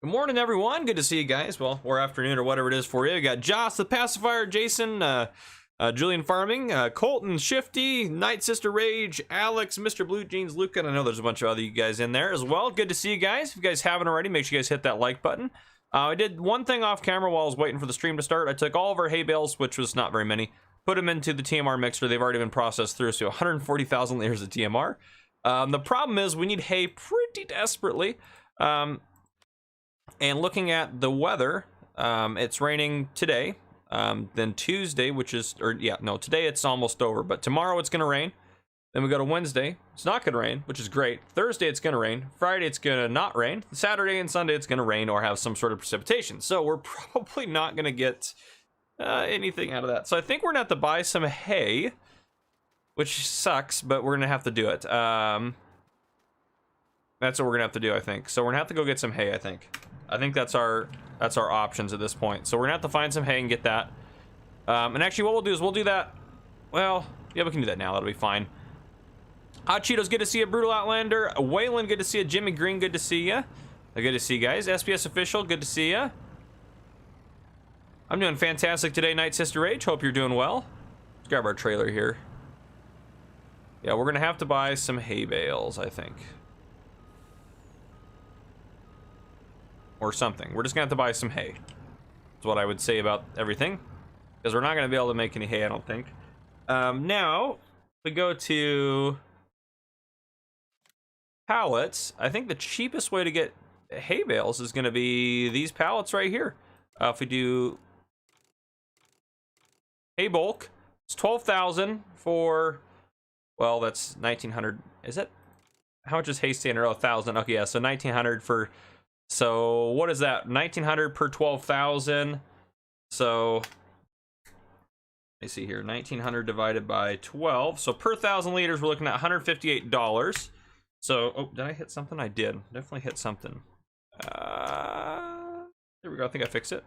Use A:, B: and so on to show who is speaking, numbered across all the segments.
A: Good morning, everyone. Good to see you guys. Well, or afternoon, or whatever it is for you. We got Joss the Pacifier, Jason, Julian Farming, Colton, Shifty, Night Sister Rage, Alex, Mr. Blue Jeans, Luca, and I know there's a bunch of other you guys in there as well. Good to see you guys. If you guys haven't already, make sure you guys hit that like button. I did one thing off camera while I was waiting for the stream to start. I took all of our hay bales, which was not very many, put them into the TMR mixer. They've already been processed through, so 140,000 liters of TMR. The problem is we need hay pretty desperately. And looking at the weather, it's raining today. Then Tuesday, today it's almost over, but tomorrow it's going to rain. Then we go to Wednesday, it's not going to rain, which is great. Thursday it's going to rain. Friday it's going to not rain. Saturday and Sunday it's going to rain or have some sort of precipitation. So we're probably not going to get anything out of that. So I think we're going to have to buy some hay, which sucks, but we're going to have to do it. That's what we're going to have to do, I think. So we're going to have to go get some hay, I think. I think that's our options at this point. So we're gonna have to find some hay and get that. And actually, what we'll do is we'll do that. Well, yeah, we can do that now. That'll be fine. Hot Cheetos, good to see you. Brutal Outlander, Waylon, good to see you. Jimmy Green, good to see you. Good to see you guys. SPS Official, good to see you. I'm doing fantastic today, Night Sister Rage. Hope you're doing well. Let's grab our trailer here. Yeah, we're gonna have to buy some hay bales, I think. Or something. We're just gonna have to buy some hay. That's what I would say about everything, because we're not gonna be able to make any hay, I don't think. Now we go to pallets. I think the cheapest way to get hay bales is gonna be these pallets right here. If we do hay bulk, it's 12,000 for, well, that's 1,900. Is it? How much is hay standard? Oh, 1,000. Okay, yeah, so 1,900 for. So what is that? 1,900 per 12,000. So let me see here. 1,900 divided by 12. So per 1,000 liters, we're looking at $158. So, oh, did I hit something? I did. Definitely hit something. There we go. I think I fixed it.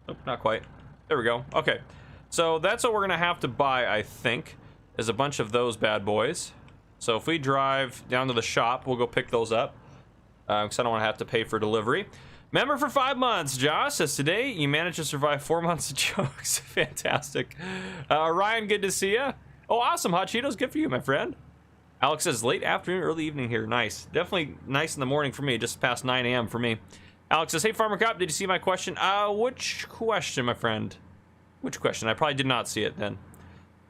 A: Nope, not quite. There we go. Okay. So that's what we're gonna have to buy, I think, is a bunch of those bad boys. So if we drive down to the shop, we'll go pick those up. Because I don't want to have to pay for delivery. Member for 5 months. Josh says today you managed to survive 4 months of jokes. Fantastic. Ryan, good to see you. Oh, awesome. Hot Cheetos, good for you, my friend. Alex says late afternoon, early evening here. Nice. Definitely nice in the morning for me. Just past 9 a.m. for me. Alex says, hey, Farmer Cop, did you see my question? Which question, my friend? Which question? I probably did not see it then.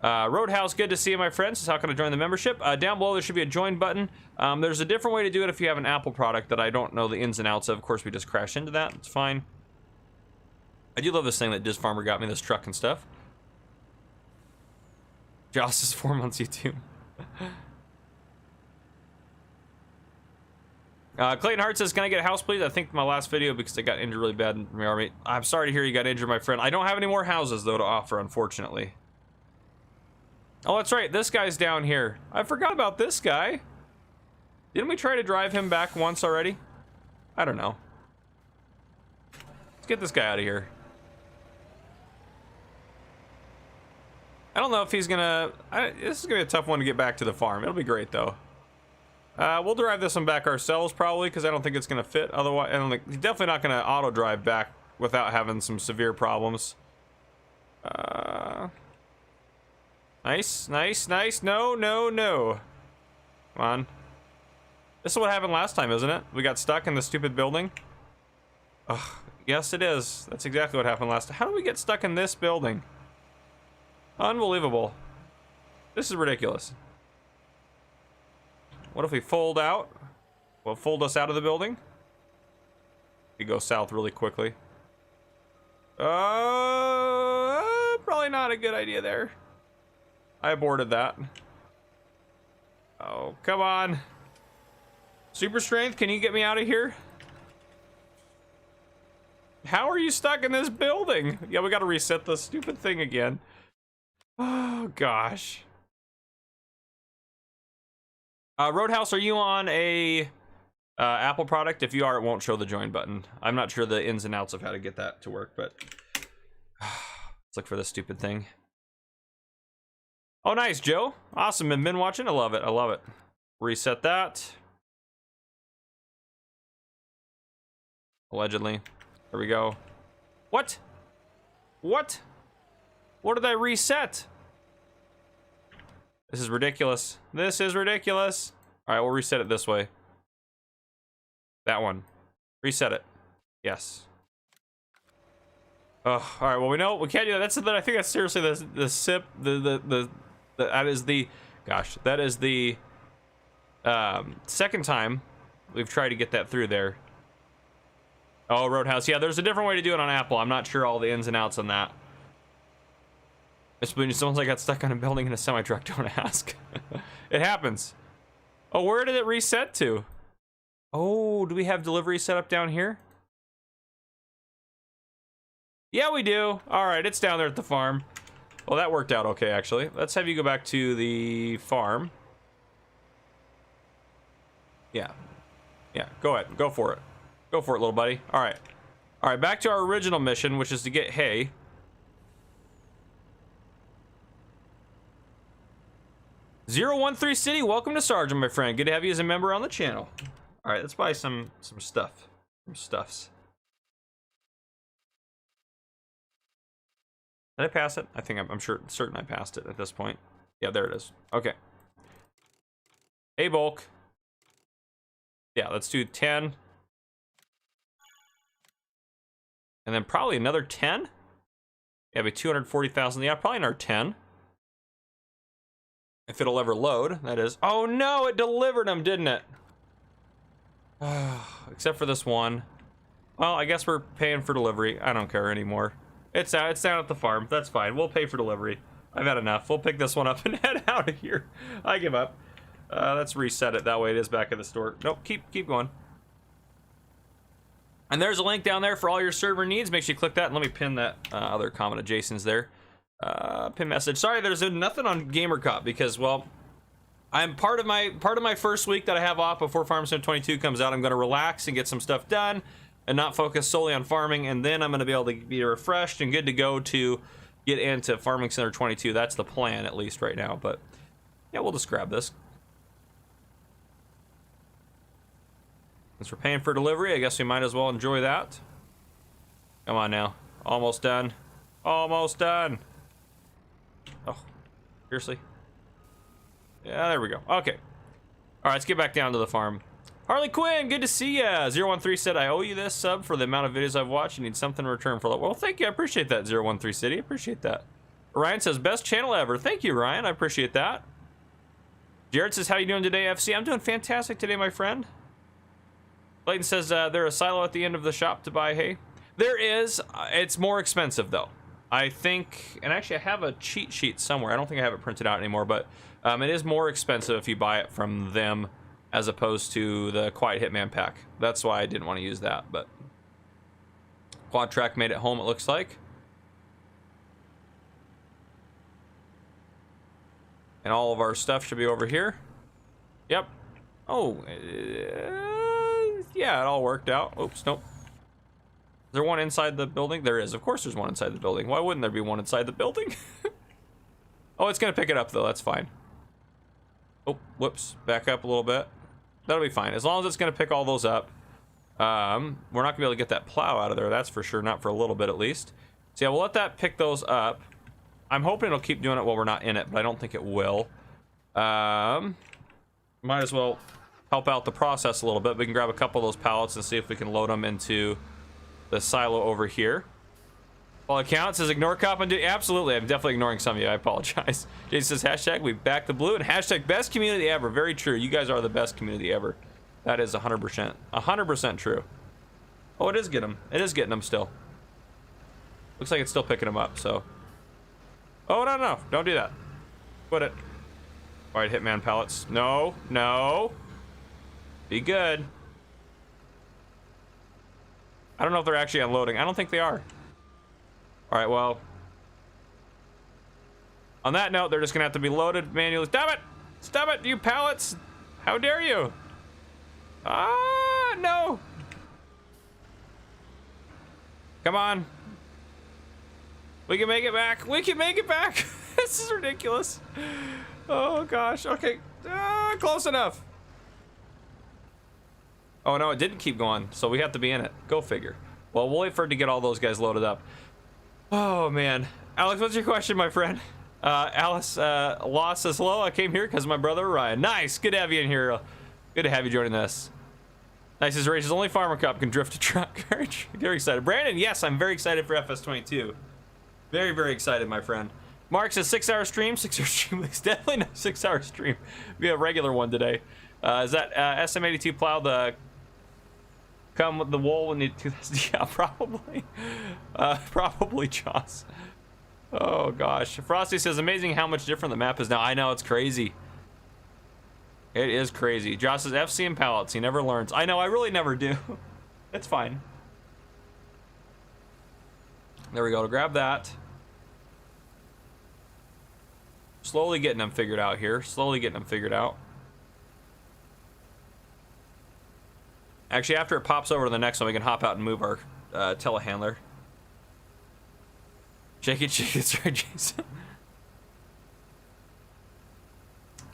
A: Roadhouse, good to see you, my friends. How can I join the membership? Down below there should be a join button. There's a different way to do it if you have an Apple product that I don't know the ins and outs of. Of course, we just crash into that. It's fine. I do love this thing that Diz Farmer got me, this truck and stuff. Joss is 4 months YouTube. Clayton Hart says, can I get a house, please? I think my last video, because I got injured really bad in the army. I'm sorry to hear you got injured, my friend. I don't have any more houses, though, to offer, unfortunately. Oh, that's right. This guy's down here. I forgot about this guy. Didn't we try to drive him back once already? I don't know. Let's get this guy out of here. I don't know if he's gonna... this is gonna be a tough one to get back to the farm. It'll be great, though. We'll drive this one back ourselves, probably, because I don't think it's gonna fit. Otherwise, I don't think... He's definitely not gonna auto-drive back without having some severe problems. Nice, nice, nice. No, no, no. Come on. This is what happened last time, isn't it? We got stuck in the stupid building. Ugh, yes, it is. That's exactly what happened last time. How did we get stuck in this building? Unbelievable. This is ridiculous. What if we fold out? Will it fold us out of the building? We go south really quickly. Probably not a good idea there. I aborted that. Oh, come on. Super Strength, can you get me out of here? How are you stuck in this building? Yeah, we gotta reset the stupid thing again. Oh, gosh. Roadhouse, are you on a Apple product? If you are, it won't show the join button. I'm not sure the ins and outs of how to get that to work, but... let's look for this stupid thing. Oh, nice, Joe. Awesome. Been watching. I love it. I love it. Reset that. Allegedly. There we go. What? What? What did I reset? This is ridiculous. This is ridiculous. All right, we'll reset it this way. That one. Reset it. Yes. Oh, all right. Well, we know we can't do that. That's I think that's seriously the SIP. That is the. Gosh, that is the second time we've tried to get that through there. Oh, Roadhouse. Yeah, there's a different way to do it on Apple. I'm not sure all the ins and outs on that. It's someone's like got stuck on a building in a semi-truck. Don't ask. It happens. Oh, where did it reset to? Oh, do we have delivery set up down here? Yeah, we do. All right, it's down there at the farm. Well, that worked out okay, actually. Let's have you go back to the farm. Yeah. Yeah, go ahead. Go for it. Go for it, little buddy. All right. All right, back to our original mission, which is to get hay. .013 City, welcome to Sergeant, my friend. Good to have you as a member on the channel. All right, let's buy some stuff. Some stuffs. Did I pass it? I think I'm certain I passed it at this point. Yeah, there it is. Okay. Hey, bulk. Yeah, let's do 10. And then probably another 10. Yeah, be 240,000. Yeah, probably another 10. If it'll ever load, that is. Oh no, it delivered them, didn't it? Except for this one. Well, I guess we're paying for delivery. I don't care anymore. It's down at the farm. That's fine. We'll pay for delivery. I've had enough. We'll pick this one up and head out of here. I give up. Let's reset it. That way it is back in the store. Nope, keep going. And there's a link down there for all your server needs. Make sure you click that. And let me pin that other comment of Jason's there. Pin message. Sorry, there's nothing on GamerCop because, well, I'm part of my first week that I have off before Farm Sim 22 comes out. I'm going to relax and get some stuff done and not focus solely on farming, and then I'm going to be able to be refreshed and good to go to get into Farming Center 22. That's the plan, at least right now. But yeah, we'll just grab this. Since we're paying for delivery, I guess we might as well enjoy that. Come on now. Almost done. Almost done. Oh, seriously? Yeah, there we go. Okay. All right, let's get back down to the farm. Harley Quinn, good to see ya. 013 said, I owe you this sub for the amount of videos I've watched. You need something in return for that. Well, thank you. I appreciate that, 013 City. I appreciate that. Ryan says, best channel ever. Thank you, Ryan. I appreciate that. Jared says, how you doing today, FC? I'm doing fantastic today, my friend. Clayton says, there's a silo at the end of the shop to buy hay. There is. It's more expensive, though. I think, and actually I have a cheat sheet somewhere. I don't think I have it printed out anymore, but it is more expensive if you buy it from them as opposed to the Quiet Hitman pack. That's why I didn't want to use that, but Quad Track made it home, it looks like. And all of our stuff should be over here. Yep. Oh, yeah, it all worked out. Oops, nope. Is there one inside the building? There is. Of course there's one inside the building. Why wouldn't there be one inside the building? Oh, it's going to pick it up, though. That's fine. Oh, whoops. Back up a little bit. That'll be fine. As long as it's going to pick all those up. We're not going to be able to get that plow out of there. That's for sure. Not for a little bit, at least. So, yeah, we'll let that pick those up. I'm hoping it'll keep doing it while we're not in it, but I don't think it will. Might as well help out the process a little bit. We can grab a couple of those pallets and see if we can load them into the silo over here. Well, it counts as ignore cop and do. Absolutely, I'm definitely ignoring some of you. I apologize. Jason says hashtag we back the blue and hashtag best community ever. Very true. You guys are the best community ever. That is 100%. 100% true. Oh, it is getting them. It is getting them still. Looks like it's still picking them up. So. Oh no! Don't do that. Quit it. All right, Hitman pallets. No, no. Be good. I don't know if they're actually unloading. I don't think they are. All right, well. On that note, they're just gonna have to be loaded manually. Stop it! Stop it, you pallets! How dare you? Ah, no! Come on. We can make it back. We can make it back. This is ridiculous. Oh gosh. Okay. Close enough. Oh no, it didn't keep going, so we have to be in it. Go figure. Well, we'll wait for it to get all those guys loaded up. Oh man, Alex, what's your question, my friend? Alice Law says hello. I came here because my brother Ryan. Nice, good to have you in here. Good to have you joining us. Nice as races. Only Farmer Cup can drift a truck. Very excited. Brandon, yes, I'm very excited for FS22. Very, very excited, my friend. Mark says 6-hour stream. 6-hour stream. It's definitely not a 6-hour stream. Be a regular one today. Is that SM82 plow the come with the wool when you do this? Yeah, probably. Probably, Joss. Oh gosh. Frosty says amazing how much different the map is now. I know, it's crazy. It is crazy. Josh says FC and pallets. He never learns. I know, I really never do. It's fine. There we go. To grab that. Slowly getting them figured out here. Slowly getting them figured out. Actually, after it pops over to the next one, we can hop out and move our telehandler. Shake it, sorry, Jason.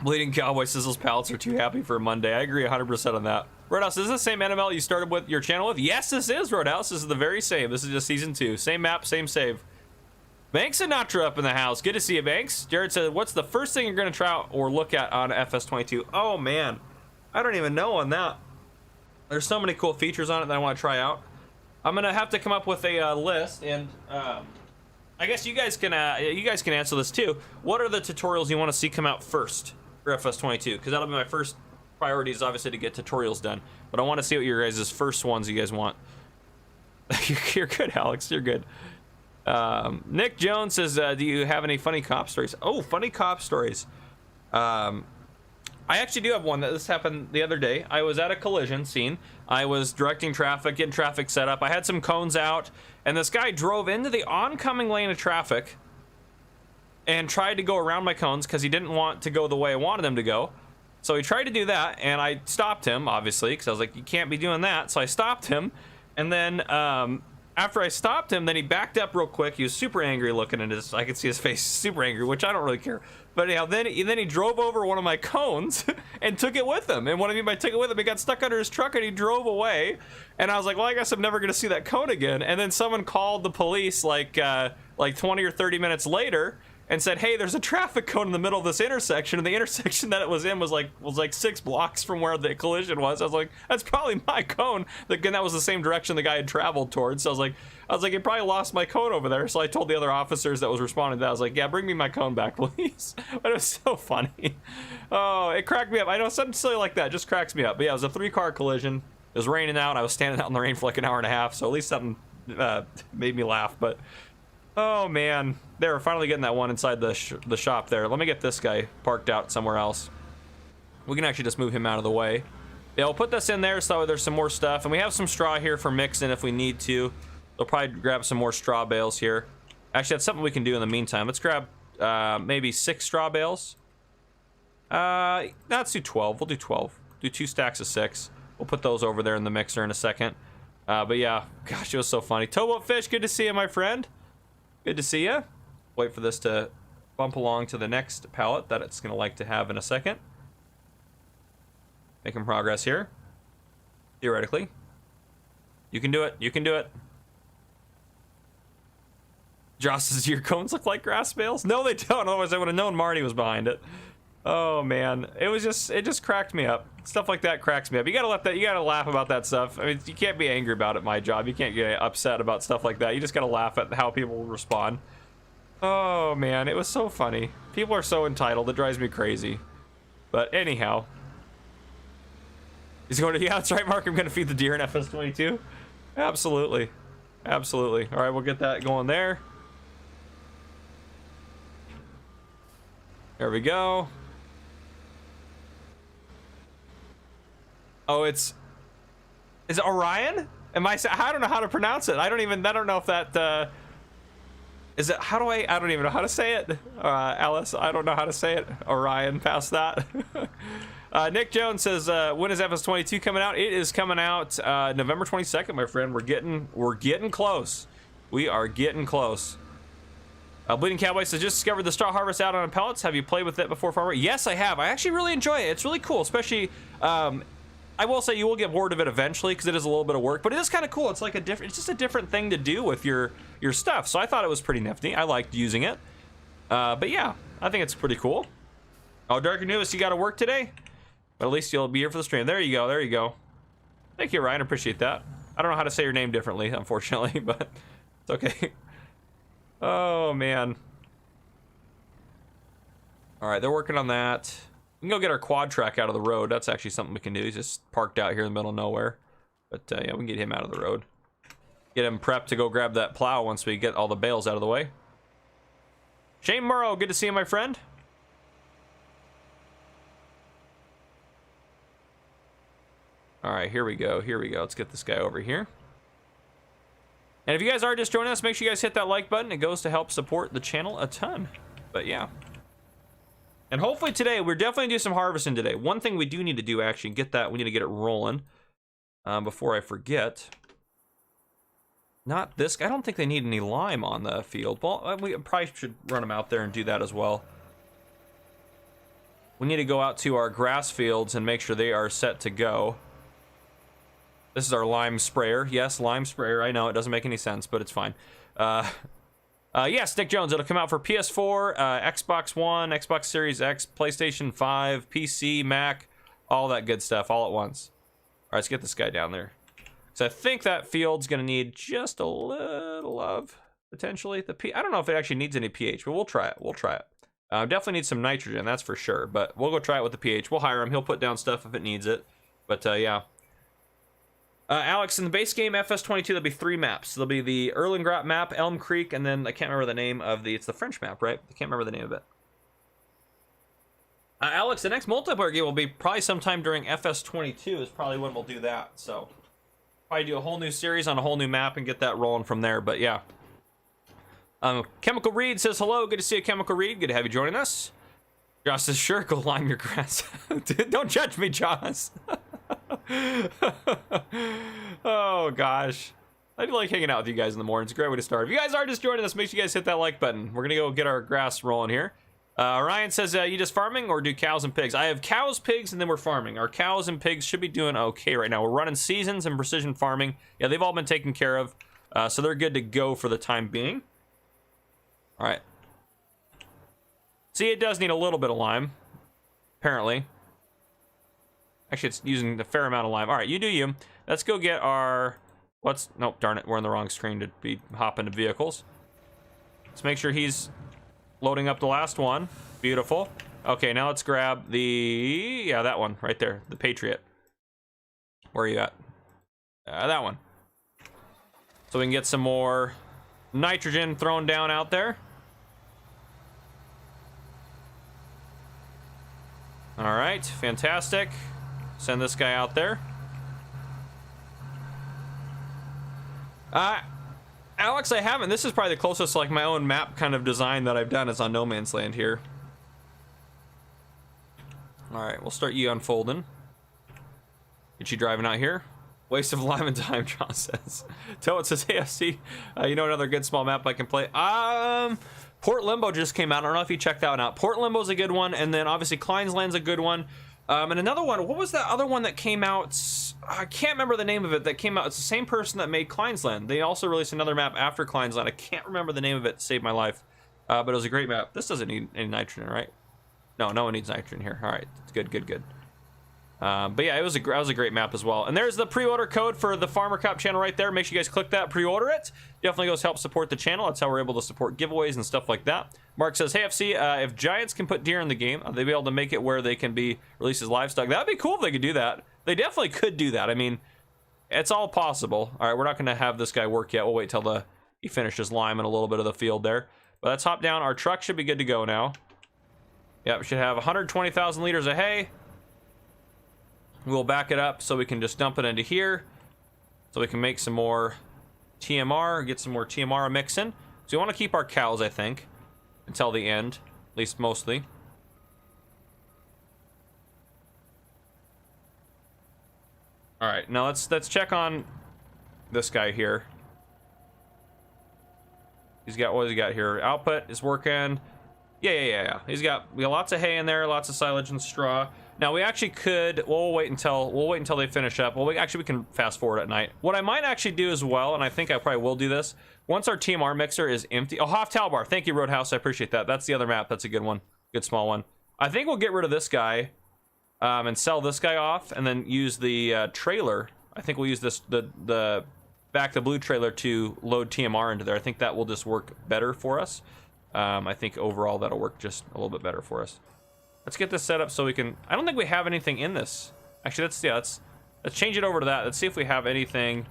A: Bleeding Cowboy sizzles pallets are too happy for a Monday. I agree 100% on that. Roadhouse, is this the same NML you started with your channel with? Yes, this is, Roadhouse. This is the very same. This is just season 2. Same map, same save. Banks and Sinatra up in the house. Good to see you, Banks. Jared said, what's the first thing you're going to try out or look at on FS22? Oh, man. I don't even know on that. There's so many cool features on it that I want to try out. I'm going to have to come up with a list, and I guess you guys can answer this too. What are the tutorials you want to see come out first for FS22? Because that'll be my first priority, is obviously to get tutorials done. But I want to see what your guys' first ones you guys want. You're good, Alex. You're good. Nick Jones says, do you have any funny cop stories? Oh, funny cop stories. I actually do have one. This happened the other day. I was at a collision scene. I was directing traffic, getting traffic set up. I had some cones out, and this guy drove into the oncoming lane of traffic and tried to go around my cones because he didn't want to go the way I wanted him to go. So he tried to do that, and I stopped him, obviously, because I was like, you can't be doing that. So I stopped him, and then after I stopped him, then he backed up real quick. He was super angry looking at his, I could see his face, super angry, which I don't really care. But anyhow, then he drove over one of my cones and took it with him. And what I mean by took it with him, he got stuck under his truck and he drove away. And I was like, well, I guess I'm never gonna see that cone again. And then someone called the police like 20 or 30 minutes later and said, hey, there's a traffic cone in the middle of this intersection, and the intersection that it was in was like 6 blocks from where the collision was. I was like, that's probably my cone. Again, that was the same direction the guy had traveled towards. So I was like, you probably lost my cone over there. So I told the other officers that was responding to that, I was like, yeah, bring me my cone back, please. But it was so funny. Oh, it cracked me up. I know, something silly like that just cracks me up. But yeah, it was a 3-car collision. It was raining out. I was standing out in the rain for like an hour and a half, so at least something made me laugh. But oh man, they were finally getting that one inside the shop there. Let me get this guy parked out somewhere else. We can actually just move him out of the way. Yeah, we'll put this in there so there's some more stuff, and we have some straw here for mixing if we need to. We'll probably grab some more straw bales here. Actually, that's something we can do in the meantime. Let's grab maybe 6 straw bales. Let's do 12. We'll do 12. Do 2 stacks of 6. We'll put those over there in the mixer in a second. But yeah, gosh, it was so funny. Towboat Fish, good to see you, my friend. Good to see you. Wait for this to bump along to the next pallet that it's gonna like to have in a second. Making progress here. Theoretically. You can do it. You can do it. Josh says, your cones look like grass bales? No, they don't. Otherwise, I would have known Marty was behind it. Oh man, it just cracked me up. Stuff like that cracks me up. You gotta laugh about that stuff. I mean, you can't be angry about it, my job. You can't get upset about stuff like that. You just gotta laugh at how people respond. Oh man, it was so funny. People are so entitled, it drives me crazy. But anyhow. He's going to, yeah, that's right, Mark, I'm gonna feed the deer in FS22. Absolutely. Absolutely. All right, we'll get that going there. There we go. Oh, is it Orion? I don't know how to pronounce it. I don't know if that, is it, I don't even know how to say it. Alice, I don't know how to say it. Orion, past that. Nick Jones says, when is FS22 coming out? It is coming out November 22nd, my friend. We're getting close. We are getting close. Bleeding Cowboy says, just discovered the straw harvest out on pellets. Have you played with it before, Farmer? Yes, I have. I actually really enjoy it. It's really cool, especially I will say you will get bored of it eventually because it is a little bit of work, but it is kind of cool. It's like it's just a different thing to do with your stuff. So I thought it was pretty nifty. I liked using it. But yeah, I think it's pretty cool. Oh, Dark Newest, you got to work today? But at least you'll be here for the stream. There you go. There you go. Thank you, Ryan. Appreciate that. I don't know how to say your name differently, unfortunately, but it's okay. Oh, man. All right, they're working on that. We can go get our quad track out of the road. That's actually something we can do. He's just parked out here in the middle of nowhere. But yeah, we can get him out of the road. Get him prepped to go grab that plow once we get all the bales out of the way. Shane Morrow, good to see you, my friend. All right, here we go. Here we go. Let's get this guy over here. And if you guys are just joining us, make sure you guys hit that like button. It goes to help support the channel a ton. But yeah. And hopefully today, we're definitely gonna do some harvesting today. One thing we do need to do, actually, get that, we need to get it rolling before I forget. Not this, I don't think they need any lime on the field. Well, we probably should run them out there and do that as well. We need to go out to our grass fields and make sure they are set to go. This is our lime sprayer. Yes, lime sprayer. I know it doesn't make any sense, but it's fine. Yes, Nick Jones. It'll come out for PS4, Xbox One, Xbox Series X, PlayStation 5, PC, Mac, all that good stuff all at once. All right, let's get this guy down there. So I think that field's gonna need just a little of potentially I don't know if it actually needs any pH, but we'll try it. We'll try it. Definitely needs some nitrogen, that's for sure. But we'll go try it with the pH. We'll hire him. He'll put down stuff if it needs it. But yeah. Alex, in the base game FS22, there'll be 3 maps. There'll be the Erlengrot map, Elm Creek, and then I can't remember the name of it's the French map, right? I can't remember the name of it. Alex, the next multiplayer game will be probably sometime during FS22 is probably when we'll do that. So probably do a whole new series on a whole new map and get that rolling from there. But yeah. Chemical Reed says hello. Good to see you, Chemical Reed. Good to have you joining us. Josh says, sure, go lime your grass. Don't judge me, Josh. Oh gosh, I do like hanging out with you guys in the morning. It's a great way to start. If you guys are just joining us, make sure you guys hit that like button. We're gonna go get our grass rolling here. Ryan says, you just farming or do cows and pigs? I have cows, pigs, and then we're farming. Our cows and pigs should be doing okay right now. We're running seasons and precision farming. Yeah, they've all been taken care of, so they're good to go for the time being. All right. See, it does need a little bit of lime, apparently. Actually, it's using a fair amount of lime. All right, you do you. Let's go get our... Nope, darn it. We're on the wrong screen to be hopping to vehicles. Let's make sure he's loading up the last one. Beautiful. Okay, now let's grab the... Yeah, that one right there. The Patriot. Where are you at? That one. So we can get some more nitrogen thrown down out there. All right, fantastic. Send this guy out there. Alex, I haven't. This is probably the closest like my own map kind of design that I've done is on No Man's Land here. All right, we'll start you unfolding. Get you driving out here. Waste of lime and time, John says. Toad says, AFC, you know another good small map I can play? Port Limbo just came out. I don't know if you checked that one out. Port Limbo's a good one, and then obviously Klein's Land's a good one. And another one, what was that other one that came out? I can't remember the name of it that came out. It's the same person that made Klein's Land. They also released another map after Klein's Land. I can't remember the name of it to save my life. But it was a great map. This doesn't need any nitrogen, right? No one needs nitrogen here. All right, good. But yeah, it was a great map as well. And there's the pre-order code for the Farmer Cop channel right there. Make sure you guys click that, pre-order it. Definitely goes to help support the channel. That's how we're able to support giveaways and stuff like that. Mark says, hey FC, if Giants can put deer in the game, they'll be able to make it where they can be released as livestock. That'd be cool if they could do that. They definitely could do that. I mean, it's all possible. All right, we're not going to have this guy work yet. We'll wait till he finishes liming a little bit of the field there. But let's hop down. Our truck should be good to go now. Yeah, we should have 120,000 liters of hay. We'll back it up so we can just dump it into here. So we can make some more TMR, get some more TMR mix in. So we want to keep our cows, I think, until the end, at least mostly. All right, now let's check on this guy here. He's got, what has he got here? Output is working. Yeah. We got lots of hay in there, lots of silage and straw. Now we actually could. We'll wait until they finish up. Well, we can fast forward at night. What I might actually do as well, and I think I probably will do this once our TMR mixer is empty. Oh, Hoff Talbar, thank you, Roadhouse. I appreciate that. That's the other map. That's a good one. Good small one. I think we'll get rid of this guy and sell this guy off, and then use the trailer. I think we'll use the Back the Blue trailer to load TMR into there. I think that will just work better for us. I think overall that'll work just a little bit better for us. Let's get this set up so we can. I don't think we have anything in this. Actually, let's change it over to that. Let's see if we have anything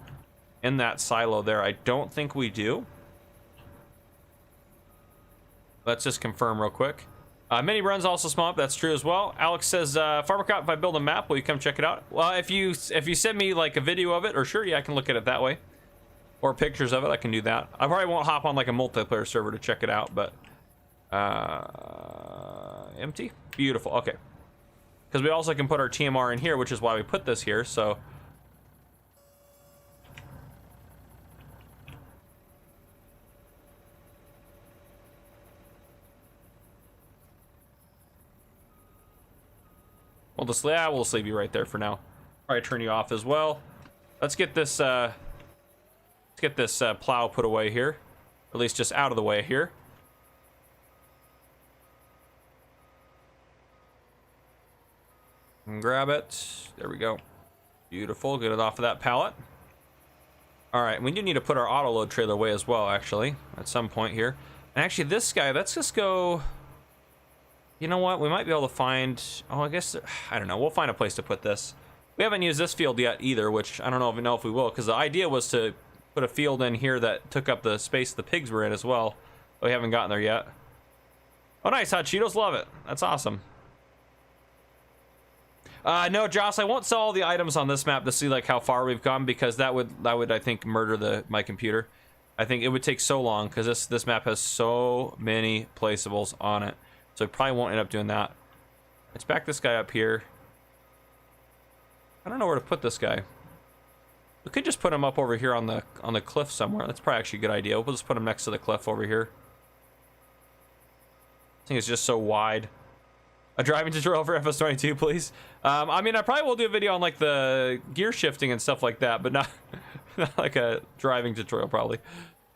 A: in that silo there. I don't think we do. Let's just confirm real quick. Mini runs also small up. That's true as well. Alex says, Farmer Cop, if I build a map, will you come check it out? Well, if you send me like a video of it, or sure, yeah, I can look at it that way. Or pictures of it, I can do that. I probably won't hop on like a multiplayer server to check it out, but empty. Beautiful. Okay. Because we also can put our TMR in here, which is why we put this here. So. We'll just leave you right there for now. Probably turn you off as well. Let's get this plow put away here, or at least just out of the way here. And grab it. There we go. Beautiful. Get it off of that pallet. All right, we do need to put our auto load trailer away as well, actually, at some point here. And actually, this guy, let's just go. You know what? We might be able to find. Oh, I guess I don't know. We'll find a place to put this. We haven't used this field yet either, which I don't know if we will, because the idea was to put a field in here that took up the space the pigs were in as well. But we haven't gotten there yet. Oh, nice. Hot Cheetos. Love it. That's awesome. No, Joss, I won't sell all the items on this map to see like how far we've gone, because that would I think murder my computer. I think it would take so long because this map has so many placeables on it. So I probably won't end up doing that. Let's back this guy up here. I don't know where to put this guy. We could just put him up over here on the cliff somewhere. That's probably actually a good idea. We'll just put him next to the cliff over here. I think it's just so wide. A driving tutorial for FS22, please. I mean, I probably will do a video on like the gear shifting and stuff like that, but not like a driving tutorial probably.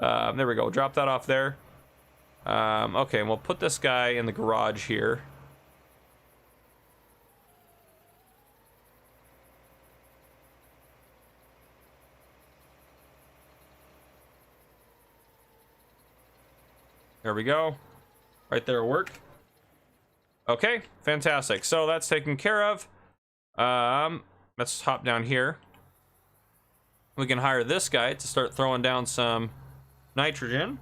A: There we go. Drop that off there. Okay, and we'll put this guy in the garage here. There we go. Right there will work. Okay, fantastic. So that's taken care of. Let's hop down here. We can hire this guy to start throwing down some nitrogen.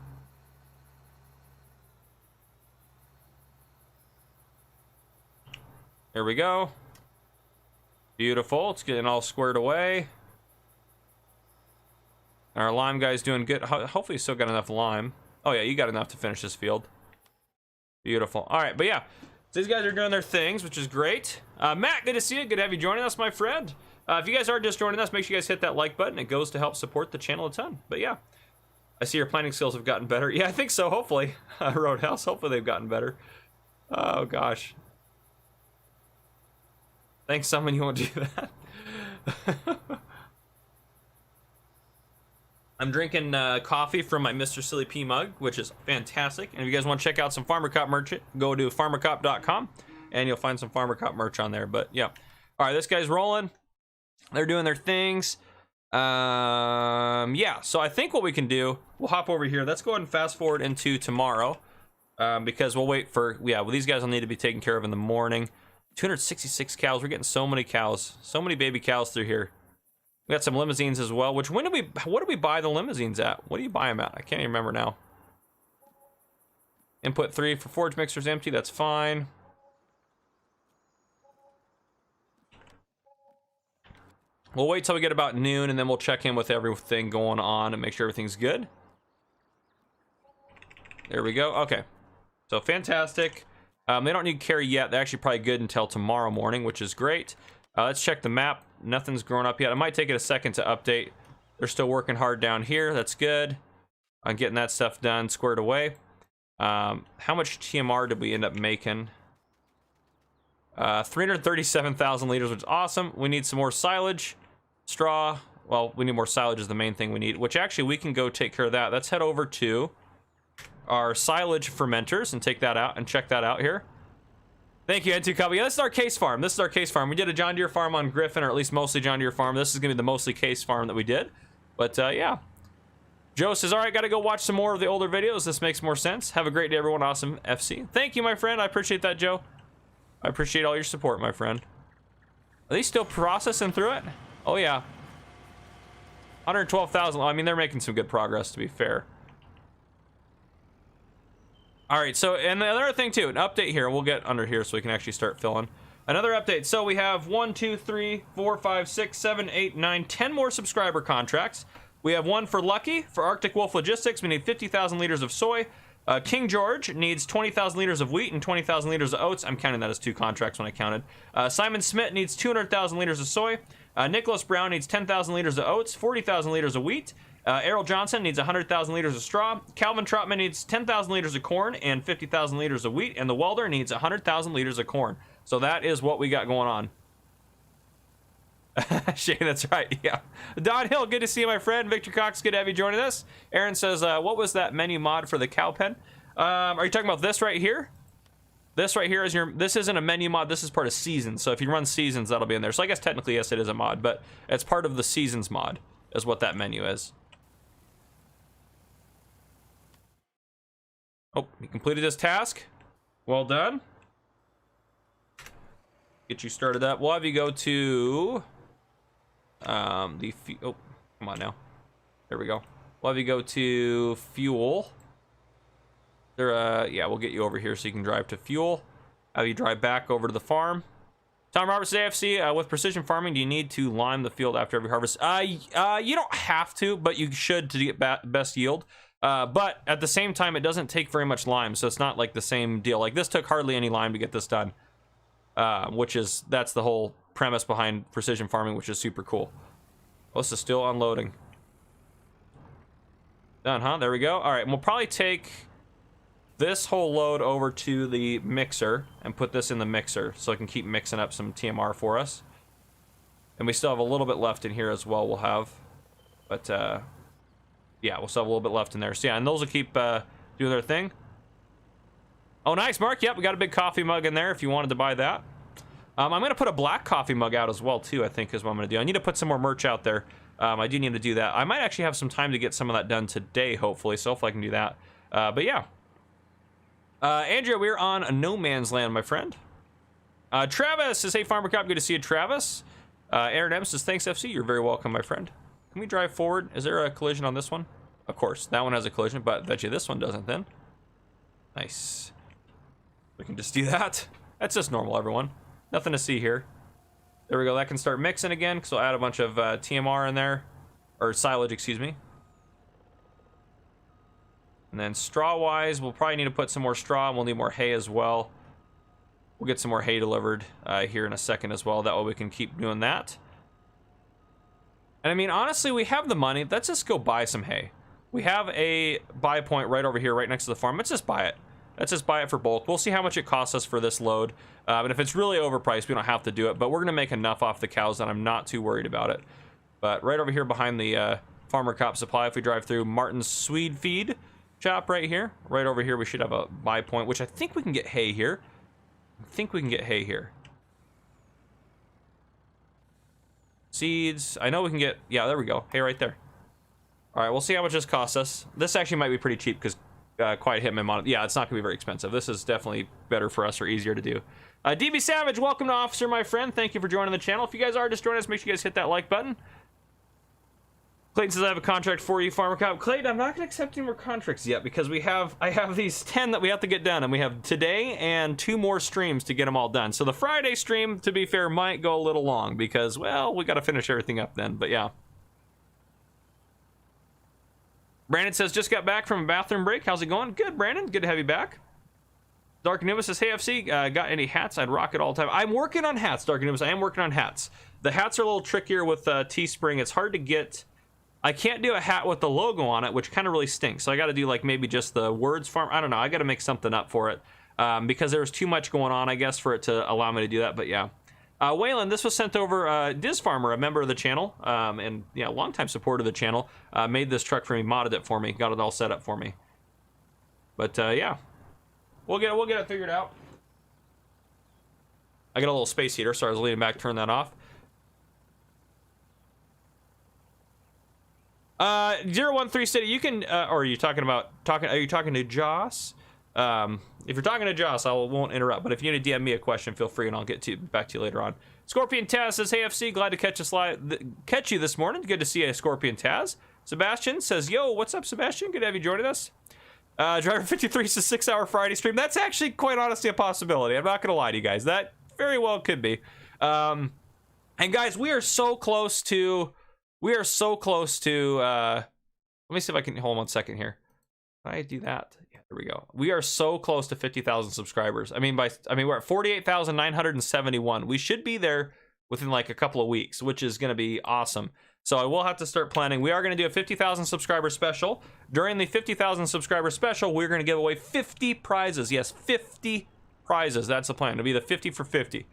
A: There we go. Beautiful. It's getting all squared away. Our lime guy's doing good. Hopefully he's still got enough lime. Oh yeah, you got enough to finish this field. Beautiful. All right, but yeah. So these guys are doing their things, which is great. Matt, good to see you. Good to have you joining us, my friend. If you guys are just joining us, make sure you guys hit that like button. It goes to help support the channel a ton. But yeah, I see your planning skills have gotten better. Yeah, I think so, hopefully. Roadhouse, hopefully they've gotten better. Oh, gosh. Thanks, someone, you won't do that. I'm drinking coffee from my Mr. Silly P mug, which is fantastic. And if you guys want to check out some Farmer Cop merch, go to farmercop.com and you'll find some Farmer Cop merch on there. But yeah. All right, this guy's rolling. They're doing their things. Yeah, so I think what we can do, we'll hop over here. Let's go ahead and fast forward into tomorrow because we'll wait for, well, these guys will need to be taken care of in the morning. 266 cows. We're getting so many cows, so many baby cows through here. We got some limousines as well, which what do we buy the limousines at? What do you buy them at? I can't even remember now. Input 3 for forage mixers empty, that's fine. We'll wait till we get about noon and then we'll check in with everything going on and make sure everything's good. There we go, okay. So fantastic. They don't need carry yet. They're actually probably good until tomorrow morning, which is great. Let's check the map. Nothing's grown up yet. It might take it a second to update. They're still working hard down here. That's good. I'm getting that stuff done, squared away. How much TMR did we end up making? 337,000 liters, which is awesome. We need some more silage, straw. Well, we need more silage is the main thing we need, which actually we can go take care of that. Let's head over to our silage fermenters and take that out and check that out here. Thank you, N2 Cubby. Yeah, this is our case farm. This is our case farm. We did a John Deere farm on Griffin, or at least mostly John Deere farm. This is going to be the mostly case farm that we did. But yeah. Joe says, all right, got to go watch some more of the older videos. This makes more sense. Have a great day, everyone. Awesome FC. Thank you, my friend. I appreciate that, Joe. I appreciate all your support, my friend. Are they still processing through it? Oh, yeah. 112,000. I mean, they're making some good progress, to be fair. All right, so, and another thing, too, an update here. We'll get under here so we can actually start filling. Another update. So we have 1, 2, 3, 4, 5, 6, 7, 8, 9, 10 more subscriber contracts. We have one for Lucky, for Arctic Wolf Logistics. We need 50,000 liters of soy. King George needs 20,000 liters of wheat and 20,000 liters of oats. I'm counting that as 2 contracts when I counted. Simon Smith needs 200,000 liters of soy. Nicholas Brown needs 10,000 liters of oats, 40,000 liters of wheat. Errol Johnson needs 100,000 liters of straw. Calvin Trotman needs 10,000 liters of corn and 50,000 liters of wheat. And the welder needs 100,000 liters of corn. So that is what we got going on. Shane, that's right. Yeah. Don Hill, good to see you, my friend. Victor Cox, good to have you joining us. Aaron says, what was that menu mod for the cow pen? Are you talking about this right here? This right here is your, this isn't a menu mod. This is part of seasons. So if you run seasons, that'll be in there. So I guess technically, yes, it is a mod, but it's part of the seasons mod is what that menu is. Oh, he completed his task. Well done. Get you started up. We'll have you go to oh, come on now. There we go. We'll have you go to fuel. There, yeah, we'll get you over here so you can drive to fuel. Have you drive back over to the farm. Tom Roberts, AFC, with precision farming, do you need to lime the field after every harvest? You don't have to, but you should to get best yield. But at the same time, it doesn't take very much lime, so it's not like the same deal. Like this took hardly any lime to get this done, that's the whole premise behind precision farming, which is super cool. Oh, this is still unloading. Done, huh? There we go. All right, and we'll probably take this whole load over to the mixer and put this in the mixer so I can keep mixing up some TMR for us. And we still have a little bit left in here as well. We'll have, but yeah, we'll still have a little bit left in there. So yeah, and those will keep doing their thing. Oh, nice, Mark. Yep, we got a big coffee mug in there if you wanted to buy that. I'm going to put a black coffee mug out as well, too, I think is what I'm going to do. I need to put some more merch out there. I do need to do that. I might actually have some time to get some of that done today, hopefully, so hopefully I can do that. But yeah. Andrea, we're on a no man's land, my friend. Travis says, hey, Farmer Cop, good to see you, Travis. Aaron M says, thanks, FC. You're very welcome, my friend. Can we drive forward? Is there a collision on this one? Of course, that one has a collision, but I bet you this one doesn't then. Nice. We can just do that. That's just normal, everyone. Nothing to see here. There we go. That can start mixing again, because we'll add a bunch of TMR in there. Or silage, excuse me. And then straw-wise, we'll probably need to put some more straw, and we'll need more hay as well. We'll get some more hay delivered here in a second as well. That way we can keep doing that. And I mean, honestly, we have the money. Let's just go buy some hay. We have a buy point right over here, right next to the farm. Let's just buy it. Let's just buy it for bulk. We'll see how much it costs us for this load. And if it's really overpriced, we don't have to do it. But we're going to make enough off the cows that I'm not too worried about it. But right over here behind the Farmer Cop Supply, if we drive through Martin's Swede Feed shop right here, right over here, we should have a buy point, which I think we can get hay here. Seeds. I know we can get, yeah, there we go. Hay right there. All right, we'll see how much this costs us. This actually might be pretty cheap because Quiet Hitman mod. Yeah, it's not gonna be very expensive. This is definitely better for us or easier to do. DB Savage, welcome to Officer, my friend. Thank you for joining the channel. If you guys are just joining us, make sure you guys hit that like button. Clayton says, I have a contract for you, Farmer Cop. Clayton, I'm not gonna accept any more contracts yet because I have these 10 that we have to get done, and we have today and 2 more streams to get them all done. So the Friday stream, to be fair, might go a little long because, well, we gotta finish everything up then, but yeah. Brandon says, just got back from a bathroom break. How's it going? Good, Brandon. Good to have you back. Dark Anubis says, hey, FC, got any hats? I'd rock it all the time. I'm working on hats, Dark Anubis. I am working on hats. The hats are a little trickier with Teespring. It's hard to get. I can't do a hat with the logo on it, which kind of really stinks. So I got to do like maybe just the words farm. I don't know. I got to make something up for it. because there was too much going on, I guess, for it to allow me to do that. But yeah. Waylon, this was sent over. Diz Farmer, a member of the channel, and yeah, longtime supporter of the channel, made this truck for me, modded it for me, got it all set up for me. But yeah, we'll get it figured out. I got a little space heater, so I was leaning back, turn that off. 013 City, you can, or are you talking to Joss? If you're talking to Joss, I won't interrupt, but if you need to DM me a question, feel free and I'll get back to you later on. Scorpion Taz says, hey FC, glad to catch you this morning. Good to see you, Scorpion Taz. Sebastian says, yo, what's up, Sebastian? Good to have you joining us. Driver 53 says 6-hour Friday stream. That's actually quite honestly a possibility. I'm not gonna lie to you guys. That very well could be. And guys, we are so close to, let me see if I can, hold on 1 second here. Can I do that? Yeah, there we go. We are so close to 50,000 subscribers. I mean, we're at 48,971. We should be there within like a couple of weeks, which is going to be awesome. So I will have to start planning. We are going to do a 50,000 subscriber special. During the 50,000 subscriber special, we're going to give away 50 prizes. Yes, 50 prizes. That's the plan. It'll be the 50 for 50.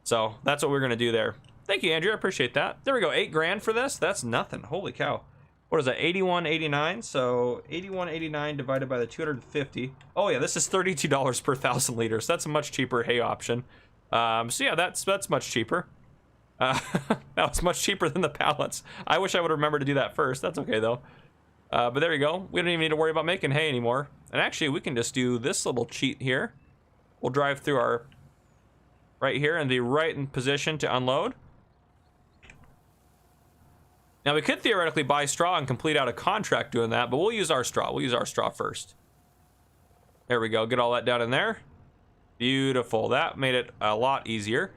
A: So that's what we're going to do there. Thank you, Andrew. I appreciate that. There we go. 8 grand for this. That's nothing. Holy cow. What is that? 81.89. So 81.89 divided by the 250. Oh yeah, this is $32 per 1,000 liters. That's a much cheaper hay option. So yeah, that's much cheaper. That was much cheaper than the pallets. I wish I would remember to do that first. That's okay though. But there you go. We don't even need to worry about making hay anymore. And actually, we can just do this little cheat here. We'll drive through our right here and be right in position to unload. Now, we could theoretically buy straw and complete out a contract doing that, but we'll use our straw. We'll use our straw first. There we go. Get all that down in there. Beautiful. That made it a lot easier.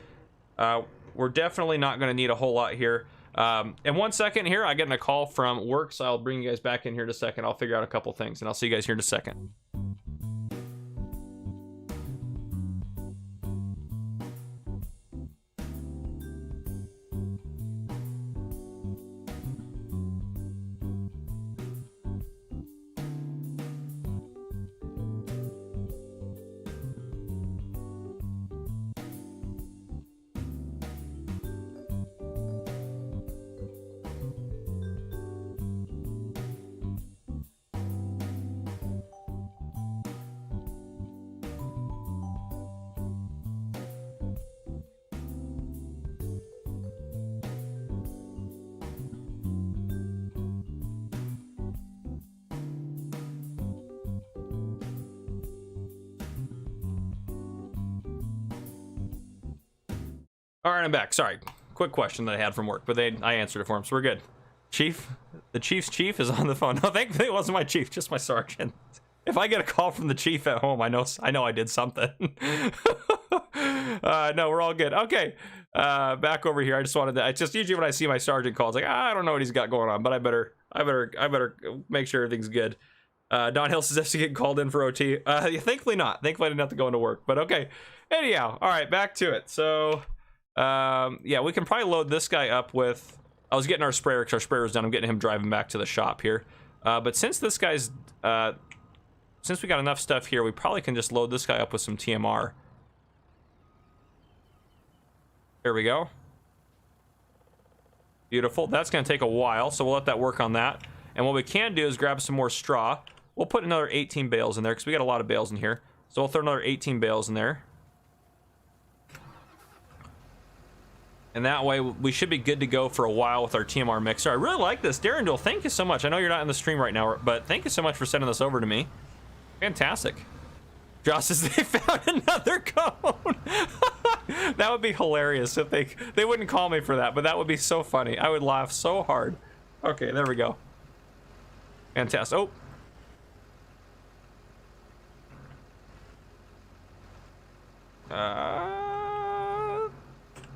A: We're definitely not going to need a whole lot here. In 1 second here, I'm getting a call from work, so I'll bring you guys back in here in a second. I'll figure out a couple things, and I'll see you guys here in a second. All right, I'm back. Sorry. Quick question that I had from work, but I answered it for him, so we're good. Chief? The chief's chief is on the phone. No, thankfully it wasn't my chief, just my sergeant. If I get a call from the chief at home, I know I did something. No, we're all good. Okay, back over here. I just wanted to. It's just usually when I see my sergeant calls, like I don't know what he's got going on, but I better make sure everything's good. Don Hill says FC getting called in for OT. Thankfully not. Thankfully I didn't have to go into work. But okay. Anyhow, all right, back to it. So. Yeah, we can probably load this guy up with, I was getting our sprayer because our sprayer was done. I'm getting him driving back to the shop here. But since this guy's, since we got enough stuff here, we probably can just load this guy up with some TMR. There we go. Beautiful. That's going to take a while, so we'll let that work on that. And what we can do is grab some more straw. We'll put another 18 bales in there because we got a lot of bales in here. So we'll throw another 18 bales in there. And that way, we should be good to go for a while with our TMR mixer. I really like this. Darren, thank you so much. I know you're not in the stream right now, but thank you so much for sending this over to me. Fantastic. Josh says they found another cone. That would be hilarious if they wouldn't call me for that, but that would be so funny. I would laugh so hard. Okay, there we go. Fantastic. Oh.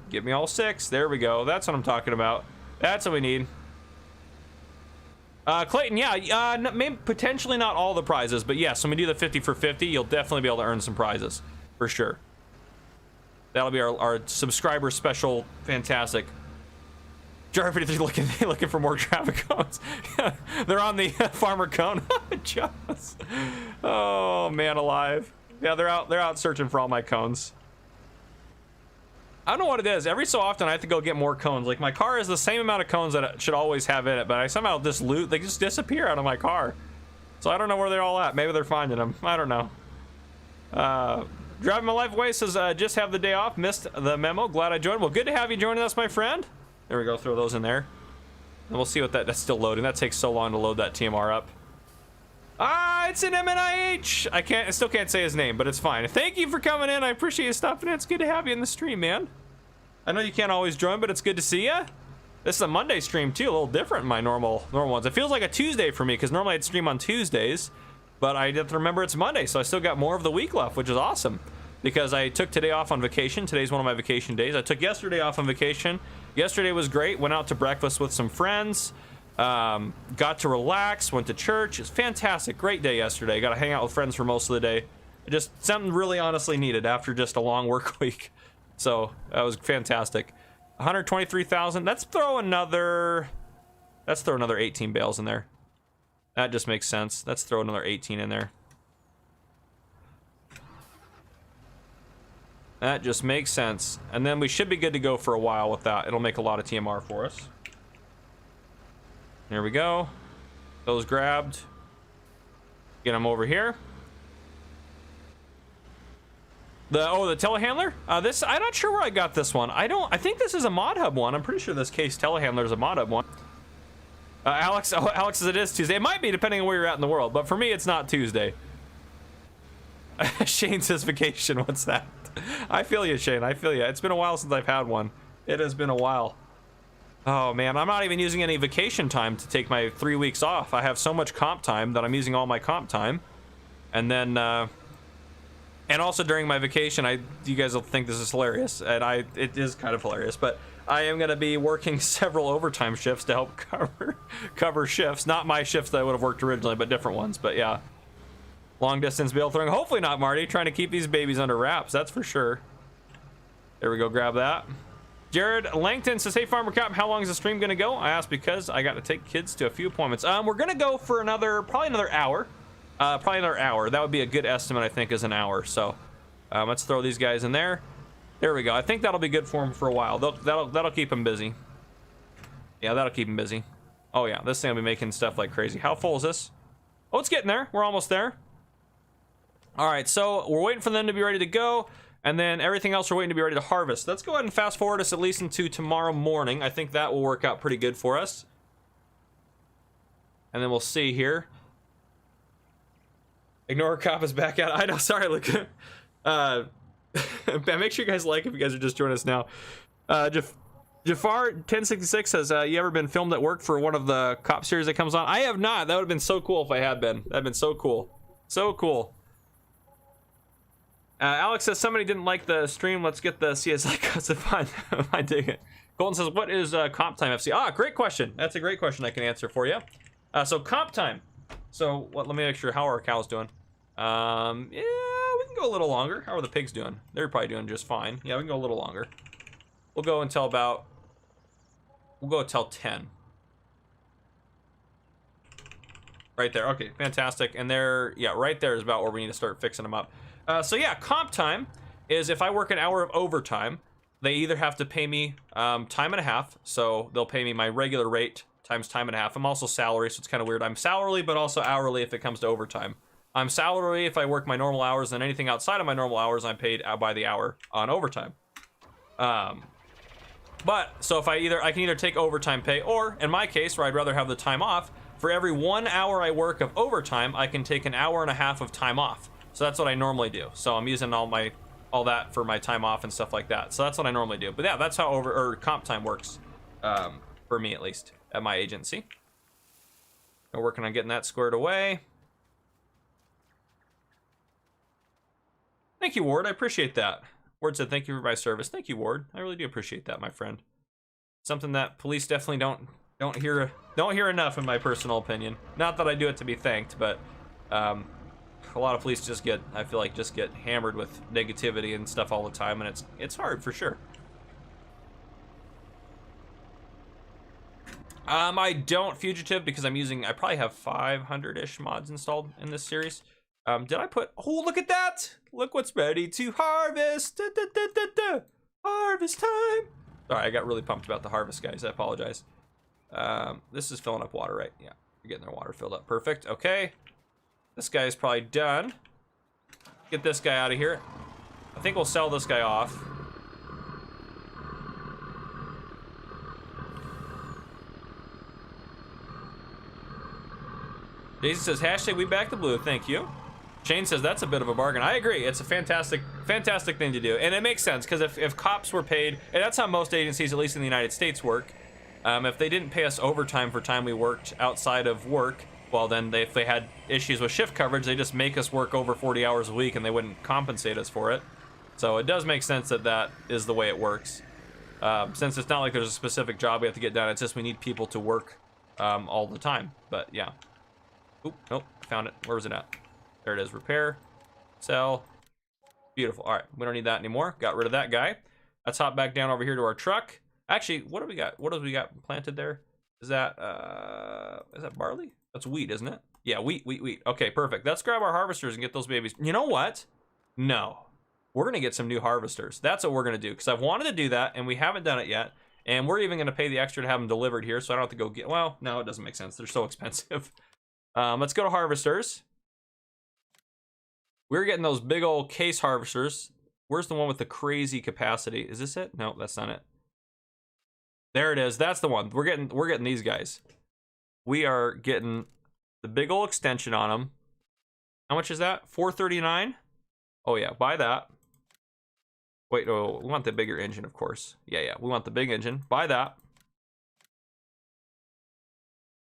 A: Give me all 6. There we go. That's what I'm talking about. That's what we need. Clayton, yeah, maybe potentially not all the prizes, but yes, when we do the 50 for 50, you'll definitely be able to earn some prizes for sure. That'll be our subscriber special. Fantastic. Jar 53 looking for more traffic cones. They're on the farmer cone. Just, oh man alive. Yeah, they're out searching for all my cones. I don't know what it is. Every so often I have to go get more cones. Like my car has the same amount of cones that it should always have in it, but I somehow just loot. They just disappear out of my car. So I don't know where they're all at. Maybe they're finding them. I don't know. Driving my life away says, just have the day off. Missed the memo. Glad I joined. Well, good to have you joining us, my friend. There we go. Throw those in there. And we'll see what that's still loading. That takes so long to load that TMR up. It's an MNIH. I still can't say his name, but it's fine. Thank you for coming in. I appreciate you stopping in. It's good to have you in the stream, man. I know you can't always join, but it's good to see you. This is a Monday stream too, a little different than my normal ones. It feels like a Tuesday for me because normally I'd stream on Tuesdays, but I have to remember it's Monday, so I still got more of the week left, which is awesome because I took today off on vacation. Today's one of my vacation days. I took yesterday off on vacation. Yesterday was great. Went out to breakfast with some friends. Got to relax. Went to church. It's fantastic. Great day yesterday. Got to hang out with friends for most of the day. Just something really honestly needed after just a long work week. So that was fantastic. 123,000. Let's throw another 18 bales in there. That just makes sense. Let's throw another 18 in there. That just makes sense. And then we should be good to go for a while with that. It'll make a lot of TMR for us. There we go. Those grabbed. Get them over here. The telehandler? I'm not sure where I got this one. I think this is a Mod Hub one. I'm pretty sure this case telehandler is a Mod Hub one. Alex says it is Tuesday. It might be depending on where you're at in the world, but for me it's not Tuesday. Shane says vacation. What's that? I feel you, Shane. I feel you. It's been a while since I've had one. It has been a while. Oh man, I'm not even using any vacation time to take my 3 weeks off. I have so much comp time that I'm using all my comp time. And then and also during my vacation, you guys will think this is hilarious, and it is kind of hilarious, but I am going to be working several overtime shifts to help cover shifts. Not my shifts that I would have worked originally, but different ones. But yeah, long distance bale throwing. Hopefully not, Marty. Trying to keep these babies under wraps, that's for sure. There we go. Grab that. Jared Langton says, "Hey, Farmer Cap, how long is the stream going to go?" I asked because I got to take kids to a few appointments. We're going to go for probably another hour. Probably another hour. That would be a good estimate, I think, is an hour. So let's throw these guys in there. There we go. I think that'll be good for them for a while. That'll keep them busy. Yeah, that'll keep them busy. Oh yeah, this thing will be making stuff like crazy. How full is this? Oh, it's getting there. We're almost there. All right, so we're waiting for them to be ready to go, and then everything else we're waiting to be ready to harvest. Let's go ahead and fast forward us at least into tomorrow morning. I think that will work out pretty good for us. And then we'll see here. Ignore Cop is back out. I know, sorry, look. Make sure you guys like if you guys are just joining us now. Jafar 1066 says, you ever been filmed at work for one of the cop series that comes on? I have not. That would have been so cool if I had been. That'd been so cool. So cool. Alex says, somebody didn't like the stream. Let's get the CSI cuts if I dig it. Golden says, what is comp time FC? Great question. That's a great question I can answer for you. So comp time. So let me make sure how our cows doing. Yeah, we can go a little longer. How are the pigs doing? They're probably doing just fine. Yeah, we can go a little longer. We'll go until 10. Right there. Okay, fantastic. And right there is about where we need to start fixing them up. So yeah, comp time is if I work an hour of overtime, they either have to pay me time and a half. So they'll pay me my regular rate times time and a half. I'm also salary, so it's kind of weird. I'm salary, but also hourly if it comes to overtime. I'm salary if I work my normal hours, and anything outside of my normal hours, I'm paid by the hour on overtime. But so if I can either take overtime pay, or in my case, where I'd rather have the time off, for every 1 hour I work of overtime, I can take an hour and a half of time off. So that's what I normally do. So I'm using all that for my time off and stuff like that. So that's what I normally do. But yeah, that's how comp time works, for me at least, at my agency. We're working on getting that squared away. Thank you, Ward. I appreciate that. Ward said, thank you for my service. Thank you, Ward. I really do appreciate that, my friend. Something that police definitely don't hear enough, in my personal opinion. Not that I do it to be thanked, but a lot of police just get hammered with negativity and stuff all the time, and it's hard for sure. I don't Fugitive because I probably have 500-ish mods installed in this series. Did I put... Oh, look at that! Look what's ready to harvest! Da, da, da, da, da. Harvest time! Sorry, I got really pumped about the harvest, guys. I apologize. This is filling up water, right? Yeah, you're getting their water filled up. Perfect. Okay. This guy is probably done. Get this guy out of here. I think we'll sell this guy off. Jason says, hashtag we back the blue. Thank you. Shane says, that's a bit of a bargain. I agree. It's a fantastic thing to do. And it makes sense, because if cops were paid, and that's how most agencies, at least in the United States, work. If they didn't pay us overtime for time we worked outside of work, well, then if they had issues with shift coverage, they just make us work over 40 hours a week, and they wouldn't compensate us for it. So it does make sense that that is the way it works. Since it's not like there's a specific job we have to get done, it's just we need people to work all the time. But yeah. Oop, nope, found it. Where was it at? There it is. Repair, sell. Beautiful. All right, we don't need that anymore. Got rid of that guy. Let's hop back down over here to our truck. Actually, what do we got? What do we got planted there? Is that barley? That's wheat, isn't it? Yeah, wheat. Okay, perfect. Let's grab our harvesters and get those babies. You know what? No, we're gonna get some new harvesters. That's what we're gonna do, because I've wanted to do that and we haven't done it yet. And we're even gonna pay the extra to have them delivered here, so I don't have to go get. Well, no, it doesn't make sense. They're so expensive. Let's go to harvesters. We're getting those big old case harvesters. Where's the one with the crazy capacity? Is this it? No, that's not it. There it is. That's the one. We're getting these guys. We are getting the big old extension on them. How much is that? $439. Oh yeah, buy that. Wait, no, we want the bigger engine, of course. Yeah, we want the big engine. Buy that.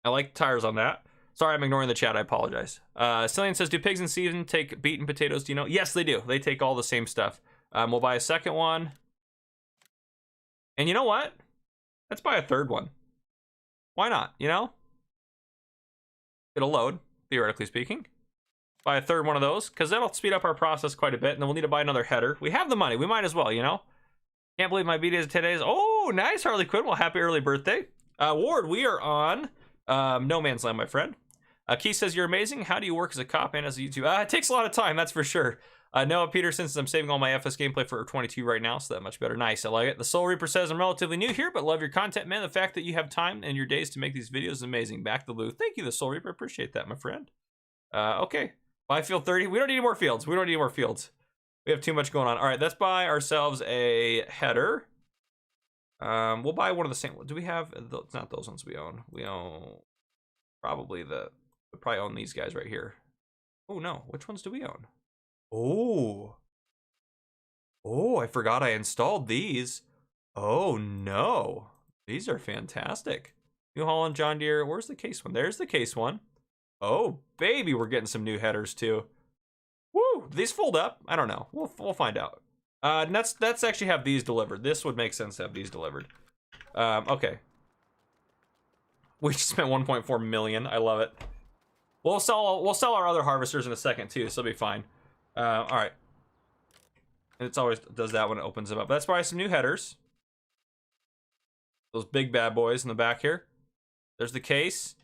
A: I like tires on that. Sorry, I'm ignoring the chat. I apologize. Cillian says, do pigs in season take beet and potatoes? Do you know? Yes, they do. They take all the same stuff. We'll buy a second one. And you know what? Let's buy a third one. Why not, you know? It'll load, theoretically speaking. Buy a third one of those, because that'll speed up our process quite a bit, and then we'll need to buy another header. We have the money. We might as well, you know? Can't believe my B-Days today's. Oh, nice, Harley Quinn. Well, happy early birthday. Ward, we are on No Man's Land, my friend. Keith says, you're amazing. How do you work as a cop and as a YouTuber? It takes a lot of time, that's for sure. Noah Peterson says, I'm saving all my FS gameplay for 22 right now, so that much better. Nice, I like it. The Soul Reaper says, I'm relatively new here, but love your content, man. The fact that you have time in your days to make these videos is amazing. Back the blue. Thank you, the Soul Reaper. Appreciate that, my friend. Okay. Buy field 30. We don't need any more fields. We don't need any more fields. We have too much going on. All right, let's buy ourselves a header. We'll buy one of the same. Do we have? It's not those ones we own. We own probably we probably own these guys right here. Oh no, which ones do we own? Oh, I forgot I installed these. Oh no, these are fantastic. New Holland, John Deere. Where's the case one? There's the case one. Oh baby, we're getting some new headers too. Woo! These fold up. I don't know. We'll find out. Let's actually have these delivered. This would make sense to have these delivered. Okay. We just spent 1.4 million. I love it. We'll sell our other harvesters in a second too, so it'll be fine. All right. And it's always does that when it opens them up. Let's buy some new headers. Those big bad boys in the back here. There's the case.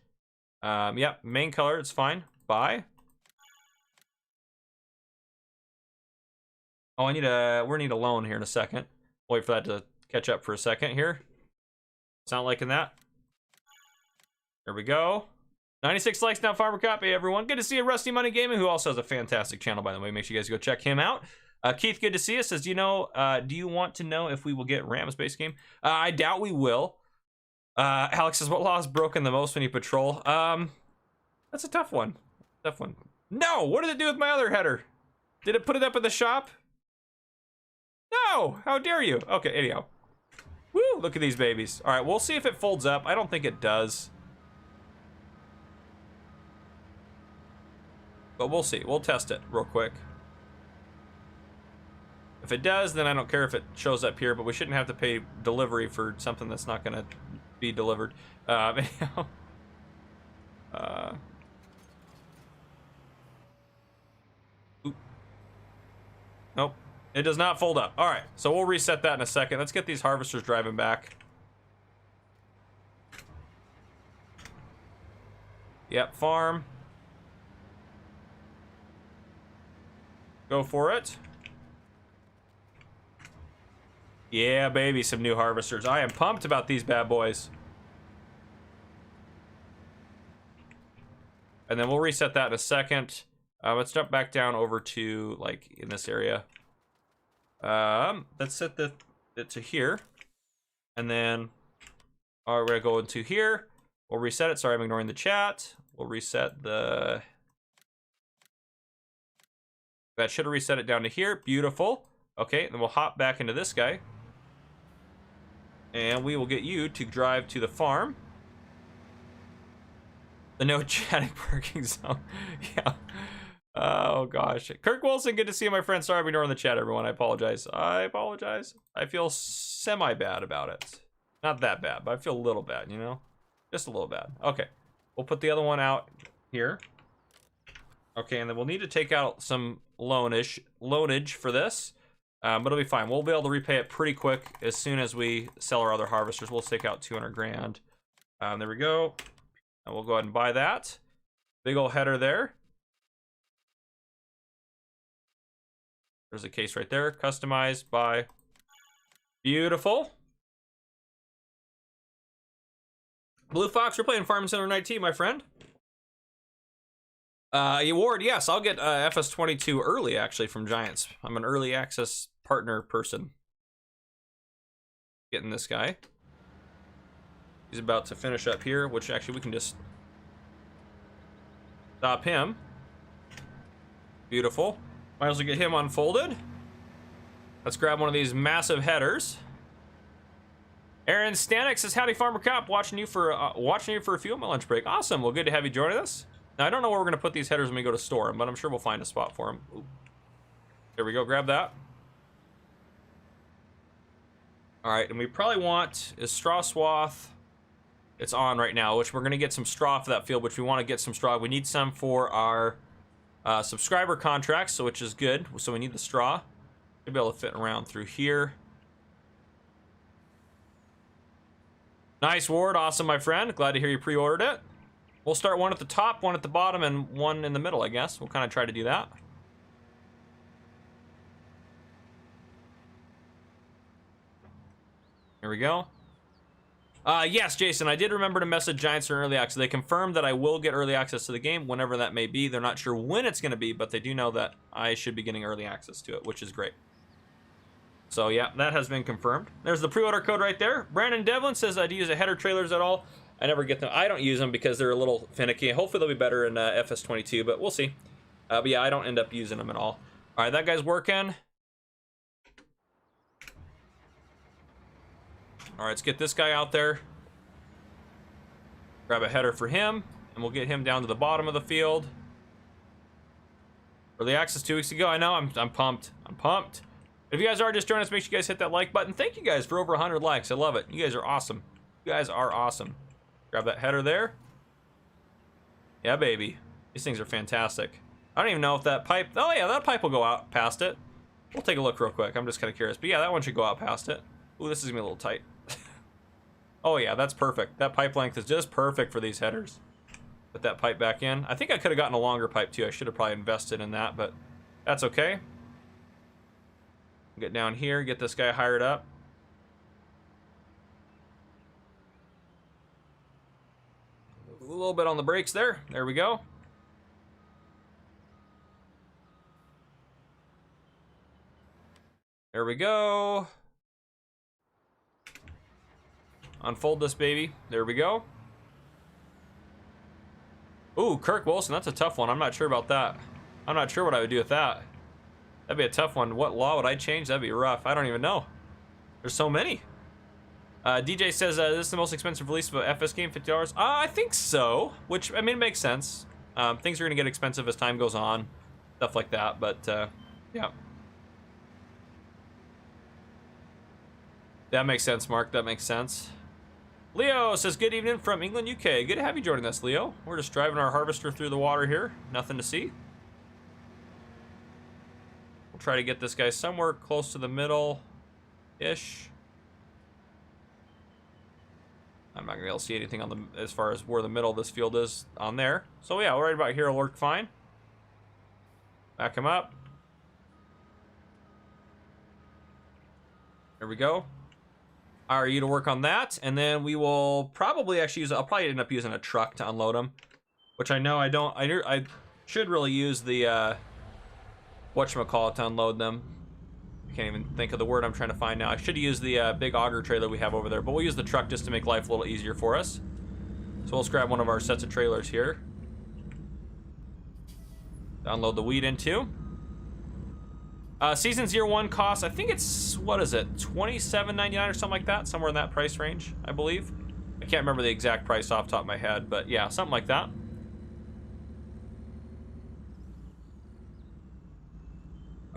A: Yep, main color. It's fine. Buy. Oh, we need a loan here in a second. Wait for that to catch up for a second here. Sound liking that? There we go. 96 likes now, Farmer Copy, everyone. Good to see you, Rusty Money Gaming, who also has a fantastic channel, by the way. Make sure you guys go check him out. Keith, good to see you. Says, do you want to know if we will get Rams base game? I doubt we will. Alex says, what law is broken the most when you patrol? That's a tough one. Tough one. No, what did it do with my other header? Did it put it up in the shop? No, how dare you? Okay, anyhow. Woo, look at these babies. All right, we'll see if it folds up. I don't think it does. But we'll see. We'll test it real quick. If it does, then I don't care if it shows up here, but we shouldn't have to pay delivery for something that's not going to be delivered. Anyhow. Oop. Nope. It does not fold up. All right, so we'll reset that in a second. Let's get these harvesters driving back. Yep, farm. Go for it. Yeah, baby, some new harvesters. I am pumped about these bad boys. And then we'll reset that in a second. Let's jump back down over to, like, in this area. Let's set it to here. And then, all right, we're gonna go into here. We'll reset it. Sorry, I'm ignoring the chat. We'll reset the... That should have reset it down to here. Beautiful. Okay, then we'll hop back into this guy. And we will get you to drive to the farm. The no chatting parking zone. Yeah. Oh, gosh. Kirk Wilson, good to see you, my friend. Sorry I'm ignoring the chat, everyone. I apologize. I apologize. I feel semi-bad about it. Not that bad, but I feel a little bad, you know? Just a little bad. Okay. We'll put the other one out here. Okay, and then we'll need to take out some loanage for this. But it'll be fine. We'll be able to repay it pretty quick as soon as we sell our other harvesters. We'll take out 200 grand. There we go. And we'll go ahead and buy that. Big old header there. There's a case right there. Customize, buy. Beautiful. Blue Fox, we're playing Farming Center 19, my friend. Award, yes, I'll get FS22 early, actually, from Giants. I'm an early access partner person. Getting this guy. He's about to finish up here, which actually we can just stop him. Beautiful. Might as well get him unfolded. Let's grab one of these massive headers. Aaron Stanek says, "Howdy, Farmer Cop. Watching you for a few on my lunch break. Awesome. Well, good to have you joining us. Now I don't know where we're gonna put these headers when we go to store them, but I'm sure we'll find a spot for them. Ooh. There we go. Grab that. All right, and we probably want is straw swath. It's on right now, which we're gonna get some straw for that field, which we want to get some straw. We need some for our subscriber contracts, so which is good. So we need the straw. We'll be able to fit around through here. Nice, Ward. Awesome, my friend. Glad to hear you pre-ordered it. We'll start one at the top, one at the bottom, and one in the middle, I guess. We'll kind of try to do that. Here we go. Yes, Jason, I did remember to message Giants for early access. They confirmed that I will get early access to the game, whenever that may be. They're not sure when it's going to be, but they do know that I should be getting early access to it, which is great. So, yeah, that has been confirmed. There's the pre-order code right there. Brandon Devlin says, do you use the header trailers at all? I never get them. I don't use them because they're a little finicky. Hopefully they'll be better in FS22, but we'll see. But yeah, I don't end up using them at all. All right, that guy's working. All right, let's get this guy out there. Grab a header for him, and we'll get him down to the bottom of the field. Early access 2 weeks ago. I know, I'm pumped. I'm pumped. If you guys are just joining us, make sure you guys hit that like button. Thank you guys for over 100 likes. I love it. You guys are awesome. You guys are awesome. Grab that header there. Yeah, baby. These things are fantastic. I don't even know if that pipe... Oh, yeah, that pipe will go out past it. We'll take a look real quick. I'm just kind of curious. But yeah, that one should go out past it. Ooh, this is going to be a little tight. Oh, yeah, that's perfect. That pipe length is just perfect for these headers. Put that pipe back in. I think I could have gotten a longer pipe, too. I should have probably invested in that, but that's okay. Get down here, get this guy hired up. A little bit on the brakes there. There we go. There we go. Unfold this baby. There we go. Ooh, Kirk Wilson, that's a tough one. I'm not sure about that. I'm not sure what I would do with that. That'd be a tough one. What law would I change? That'd be rough. I don't even know. There's so many. DJ says, this is the most expensive release of an FS game, $50. I think so. Which, I mean, it makes sense. Things are going to get expensive as time goes on. Stuff like that, but, yeah. That makes sense, Mark. That makes sense. Leo says, good evening from England, UK. Good to have you joining us, Leo. We're just driving our harvester through the water here. Nothing to see. We'll try to get this guy somewhere close to the middle-ish. I'm not gonna be able to see anything on the as far as where the middle of this field is on there. So yeah, right about here will work fine. Back him up. There we go. Hire you to work on that, and then we will probably actually use. I'll probably end up using a truck to unload them, which I know I don't. I should really use the whatchamacallit to unload them. I can't even think of the word I'm trying to find now. I should use the big auger trailer we have over there, but we'll use the truck just to make life a little easier for us. So we'll grab one of our sets of trailers here. Unload the wheat into. Season 01 costs, I think it's, what is it, $27.99 or something like that? Somewhere in that price range, I believe. I can't remember the exact price off the top of my head, but yeah, something like that.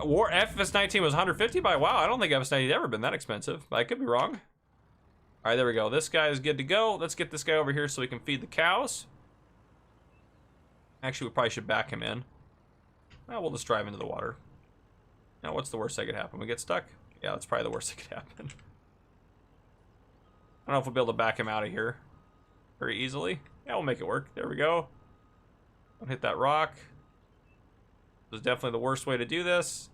A: War FS19 was 150 by wow. I don't think FS19 ever been that expensive, but I could be wrong. All right, there we go. This guy is good to go. Let's get this guy over here so we can feed the cows. Actually, we probably should back him in. Well, we'll just drive into the water. Now, what's the worst that could happen? We get stuck? Yeah, that's probably the worst that could happen. I don't know if we'll be able to back him out of here very easily. Yeah, we'll make it work. There we go. Don't hit that rock. This is definitely the worst way to do this,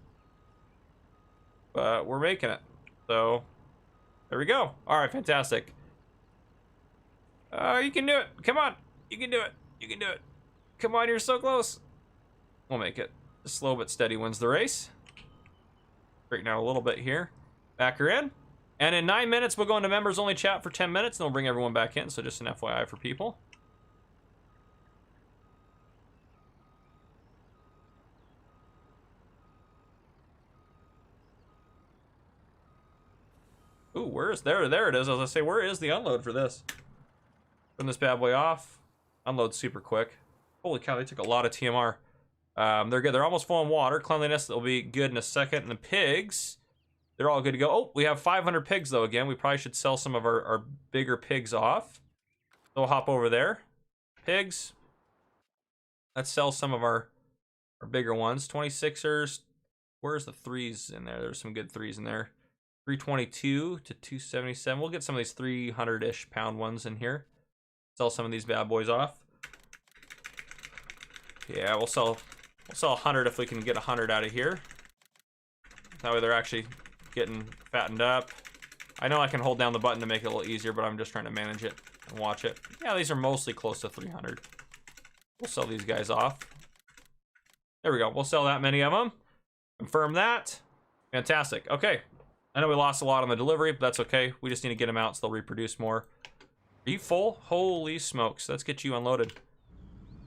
A: but we're making it. So there we go. All right, fantastic. You can do it. Come on, you can do it. You can do it. Come on, you're so close. We'll make it. Slow but steady wins the race. Straighten out a little bit here. Back her in, and in 9 minutes we'll go into members only chat for 10 minutes, and we'll bring everyone back in. So just an FYI for people. Ooh, where is there? There it is. As I say, where is the unload for this? Turn this bad boy off. Unload super quick. Holy cow, they took a lot of TMR. They're good. They're almost full on water. Cleanliness will be good in a second. And the pigs, they're all good to go. Oh, we have 500 pigs though. Again, we probably should sell some of our bigger pigs off. So we'll hop over there. Pigs. Let's sell some of our bigger ones. 26ers. Where's the threes in there? There's some good threes in there. 322 to 277. We'll get some of these 300-ish pound ones in here. Sell some of these bad boys off. Yeah, we'll sell 100 if we can get 100 out of here. That way they're actually getting fattened up. I know I can hold down the button to make it a little easier, but I'm just trying to manage it and watch it. Yeah, these are mostly close to 300. We'll sell these guys off. There we go. We'll sell that many of them. Confirm that. Fantastic. Okay. I know we lost a lot on the delivery, but that's okay. We just need to get them out so they'll reproduce more. Are you full? Holy smokes. Let's get you unloaded.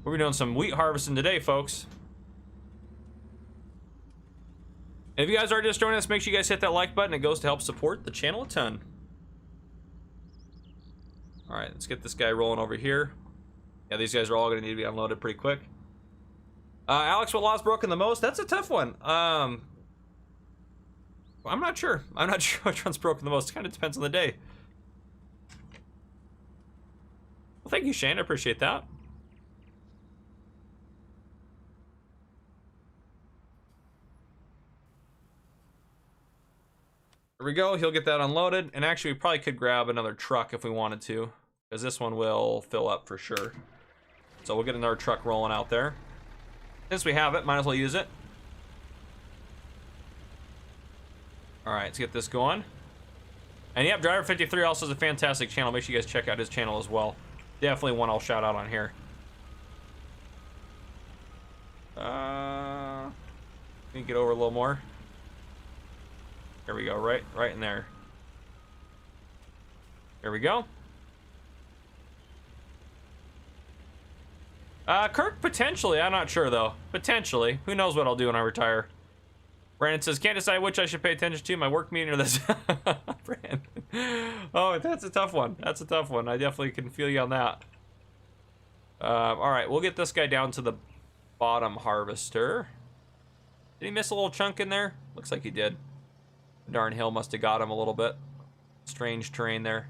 A: We're doing some wheat harvesting today, folks. If you guys are just joining us, make sure you guys hit that like button. It goes to help support the channel a ton. All right, let's get this guy rolling over here. Yeah, these guys are all going to need to be unloaded pretty quick. Alex, what law's broken the most? That's a tough one. I'm not sure. I'm not sure which one's broken the most. It kind of depends on the day. Well, thank you, Shane. I appreciate that. There we go. He'll get that unloaded. And actually, we probably could grab another truck if we wanted to, because this one will fill up for sure. So we'll get another truck rolling out there. Since we have it, might as well use it. All right, let's get this going. And yep, Driver53 also has a fantastic channel. Make sure you guys check out his channel as well. Definitely one I'll shout out on here. Let me get over a little more. There we go, right in there. There we go. Kirk, potentially. I'm not sure, though. Potentially. Who knows what I'll do when I retire. Brandon says, can't decide which I should pay attention to, my work meeting or this. Brandon. Oh, that's a tough one. That's a tough one. I definitely can feel you on that. All right, we'll get this guy down to the bottom harvester. Did he miss a little chunk in there? Looks like he did. The darn hill must have got him a little bit. Strange terrain there.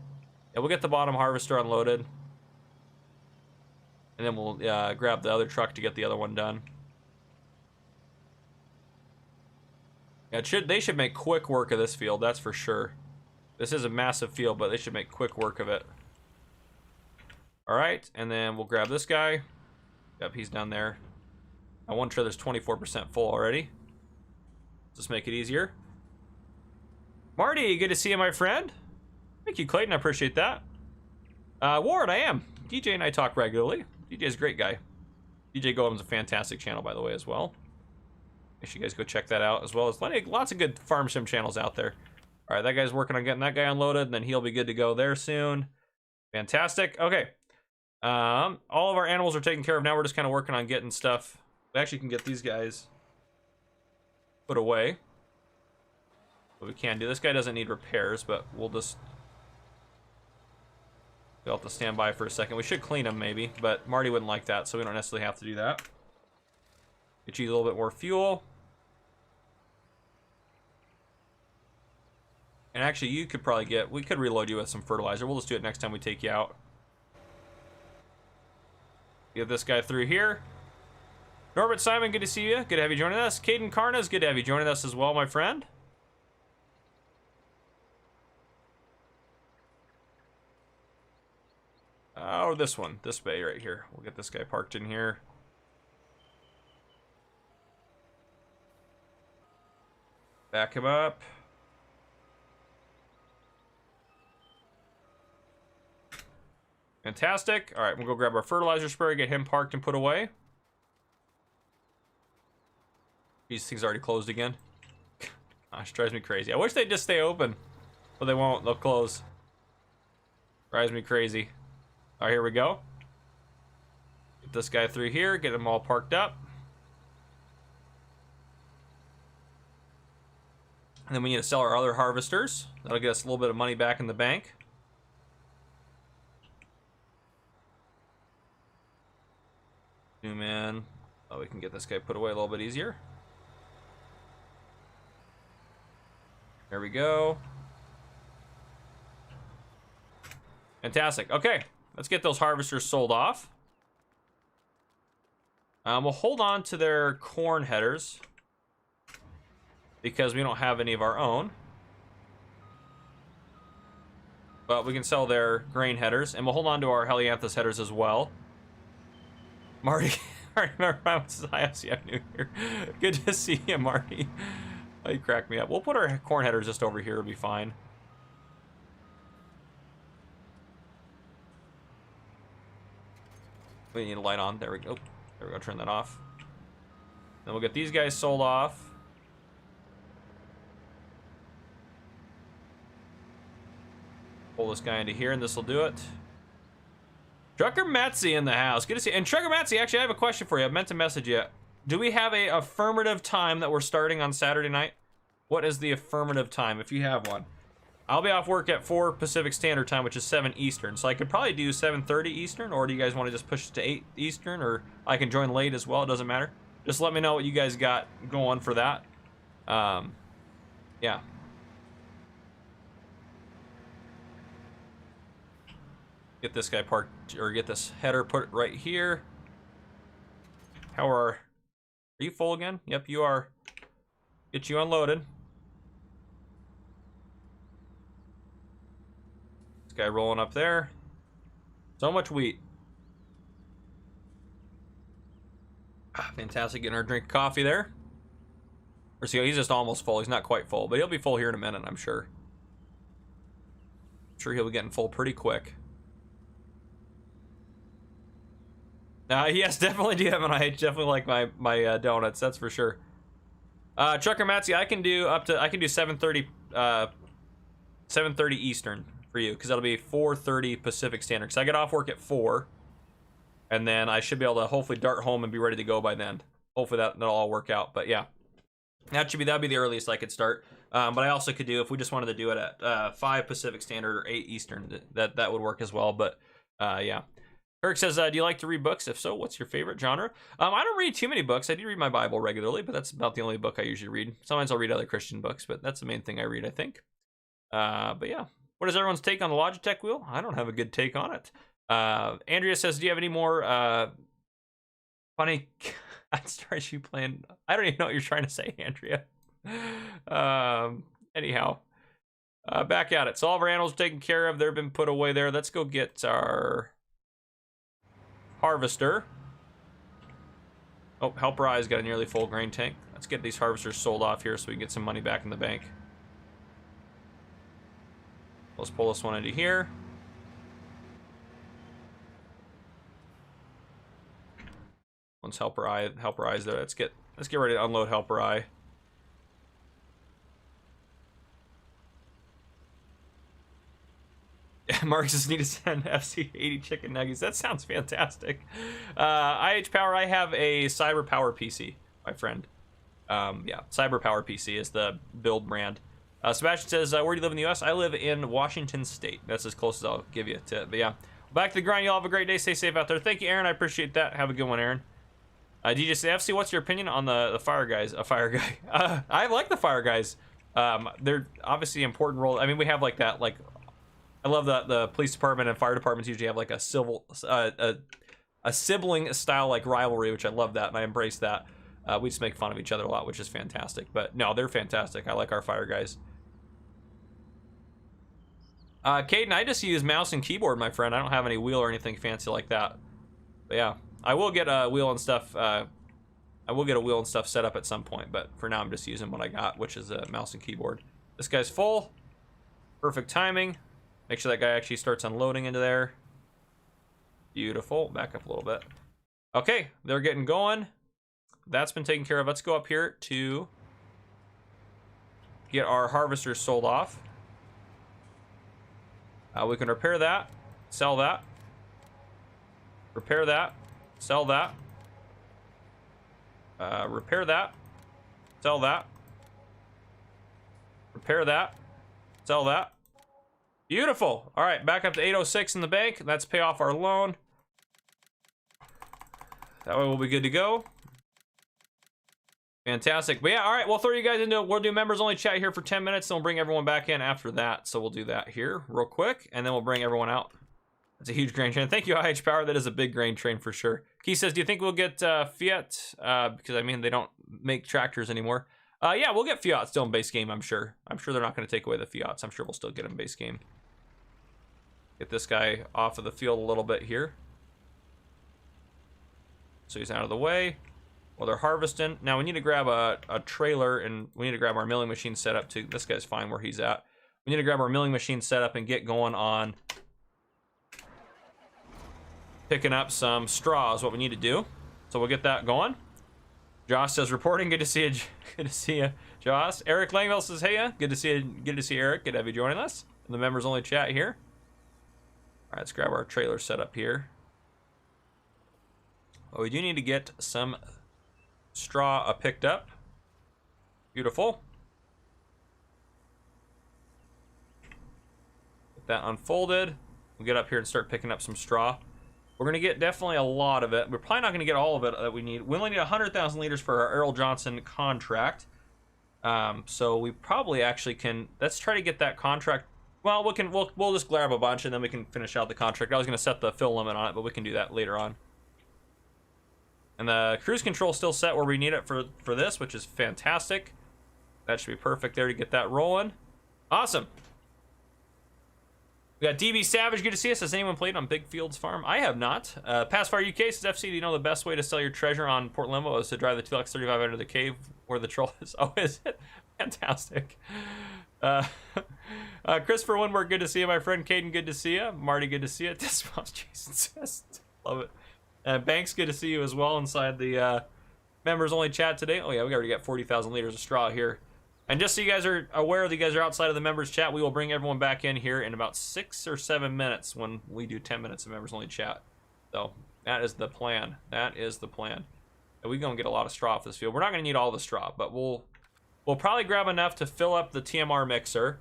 A: Yeah, we'll get the bottom harvester unloaded. And then we'll grab the other truck to get the other one done. Yeah, they should make quick work of this field, that's for sure. This is a massive field, but they should make quick work of it. All right, and then we'll grab this guy. Yep, he's down there. I want to try there's 24% full already. Just make it easier. Marty, good to see you, my friend. Thank you, Clayton. I appreciate that. Ward, I am. DJ and I talk regularly. DJ's a great guy. DJ Golem's a fantastic channel, by the way, as well. Make sure you guys go check that out, as well as lots of good farm sim channels out there. All right, that guy's working on getting that guy unloaded, and then he'll be good to go there soon. Fantastic. Okay. All of our animals are taken care of. Now we're just kind of working on getting stuff. We actually can get these guys put away. But we can do. This guy doesn't need repairs, but we'll just... We'll have to stand by for a second. We should clean him, maybe, but Marty wouldn't like that, so we don't necessarily have to do that. Get you a little bit more fuel. And actually, you could probably get... We could reload you with some fertilizer. We'll just do it next time we take you out. Get this guy through here. Norbert Simon, good to see you. Good to have you joining us. Caden Carnas, good to have you joining us as well, my friend. Oh, this one. This bay right here. We'll get this guy parked in here. Back him up. Fantastic. All right, we'll go grab our fertilizer sprayer, get him parked and put away. These things already closed again. Gosh, drives me crazy. I wish they'd just stay open, but they won't. They'll close. Drives me crazy. All right, here we go. Get this guy through here, get them all parked up. And then we need to sell our other harvesters. That'll get us a little bit of money back in the bank. Zoom in. Oh, we can get this guy put away a little bit easier. There we go. Fantastic. Okay, let's get those harvesters sold off. We'll hold on to their corn headers because we don't have any of our own. But we can sell their grain headers, and we'll hold on to our Helianthus headers as well. Marty, I remember I was new here. Good to see you, Marty. Oh, you cracked me up. We'll put our corn headers just over here. It'll be fine. We need a light on. There we go. There we go. Turn that off. Then we'll get these guys sold off. Pull this guy into here, and this will do it. Trucker Matzy in the house. Good to see you. And Trucker Matzy, actually, I have a question for you. I meant to message you. Do we have a affirmative time that we're starting on Saturday night? What is the affirmative time, if you have one? I'll be off work at 4 Pacific Standard Time, which is 7 Eastern. So I could probably do 7:30 Eastern, or do you guys want to just push it to 8 Eastern? Or I can join late as well. It doesn't matter. Just let me know what you guys got going for that. Yeah. Get this guy parked, or get this header put right here. How are you full again? Yep, you are. Get you unloaded. This guy rolling up there. So much wheat. Fantastic, getting our drink of coffee there. Or see, he's just almost full. He's not quite full, but he'll be full here in a minute, I'm sure. I'm sure he'll be getting full pretty quick. Yes, definitely do have an I definitely like my donuts, that's for sure. Trucker Matzy, I can do 7:30 7:30 Eastern for you, because that'll be 4:30 Pacific Standard. Because I get off work at 4, and then I should be able to hopefully dart home and be ready to go by then. Hopefully that'll all work out. But yeah, that'd be the earliest I could start. But I also could do, if we just wanted to do it at 5 Pacific Standard or 8 Eastern, that would work as well. But yeah. Eric says, do you like to read books? If so, what's your favorite genre? I don't read too many books. I do read my Bible regularly, but that's about the only book I usually read. Sometimes I'll read other Christian books, but that's the main thing I read, I think. But yeah. What is everyone's take on the Logitech wheel? I don't have a good take on it. Andrea says, do you have any more funny stories you plan? I don't even know what you're trying to say, Andrea. Anyhow. Back at it. So all of our animals are taken care of. They've been put away there. Let's go get our harvester. Oh, Helper Eye's got a nearly full grain tank. Let's get these harvesters sold off here so we can get some money back in the bank. Let's pull this one into here. Once helper eye's there. Let's get ready to unload helper eye. Mark just need to send FC 80 chicken nuggets. That sounds fantastic. IH Power, I have a Cyber Power PC, my friend. Yeah, Cyber Power PC is the build brand. Sebastian says, where do you live in the US? I live in Washington State. That's as close as I'll give you to. But yeah, back to the grind. Y'all have a great day. Stay safe out there. Thank you, Aaron. I appreciate that. Have a good one, Aaron. DJ FC, what's your opinion on the fire guys? A fire guy. I like the fire guys. They're obviously important role. I mean, we have like that, like, I love that the police department and fire departments usually have like a sibling style like rivalry, which I love that and I embrace that. We just make fun of each other a lot, which is fantastic. But no, they're fantastic. I like our fire guys. Caden, I just use mouse and keyboard, my friend. I don't have any wheel or anything fancy like that. But yeah, I will get a wheel and stuff. I will get a wheel and stuff set up at some point. But for now, I'm just using what I got, which is a mouse and keyboard. This guy's full. Perfect timing. Make sure that guy actually starts unloading into there. Beautiful. Back up a little bit. Okay, they're getting going. That's been taken care of. Let's go up here to get our harvesters sold off. We can repair that, sell that, repair that, sell that, repair that, sell that, repair that, sell that. Beautiful. All right, back up to 806 in the bank. Let's pay off our loan. That way we'll be good to go. Fantastic. But yeah, all right, we'll throw you guys into it. We'll do members only chat here for 10 minutes, and we'll bring everyone back in after that. So we'll do that here real quick, and then we'll bring everyone out. That's a huge grain train. Thank you, IH Power. That is a big grain train for sure. Key says, do you think we'll get Fiat? Because I mean, they don't make tractors anymore. Yeah, we'll get Fiat still in base game, I'm sure. I'm sure they're not going to take away the Fiats. I'm sure we'll still get them in base game. Get this guy off of the field a little bit here. So he's out of the way. While they're harvesting. Now we need to grab a trailer, and we need to grab our milling machine set up too. This guy's fine where he's at. We need to grab our milling machine set up and get going on picking up some straw is what we need to do. So we'll get that going. Josh says reporting. Good to see you. Good to see you, Josh. Eric Langville says, hey, good to see you. Good to see Eric. Good to have you joining us in the members only chat here. All right, let's grab our trailer set up here. Well, we do need to get some straw picked up. Beautiful. Get that unfolded. We'll get up here and start picking up some straw. We're gonna get definitely a lot of it. We're probably not gonna get all of it that we need. We only need 100,000 liters for our Earl Johnson contract. So we probably actually can. Let's try to get that contract. Well, we'll just grab a bunch and then we can finish out the contract. I was gonna set the fill limit on it, but we can do that later on. And the cruise control still set where we need it for this, which is fantastic. That should be perfect there to get that rolling. Awesome. We got DB Savage, good to see us. Has anyone played on Big Fields Farm? I have not. Passfire UK says, FC, do you know the best way to sell your treasure on Port Limbo is to drive the 2X35 into the cave where the troll is? Oh, is it? Fantastic. Christopher Winberg, good to see you. My friend Caden, good to see you. Marty, good to see you. This was Jason says, love it. Banks, good to see you as well inside the members only chat today. Oh yeah, we already got 40,000 liters of straw here. And just so you guys are aware that you guys are outside of the members chat, we will bring everyone back in here in about 6 or 7 minutes when we do 10 minutes of members only chat. So that is the plan. That is the plan. And we're gonna get a lot of straw off this field. We're not gonna need all the straw, but we'll probably grab enough to fill up the TMR mixer,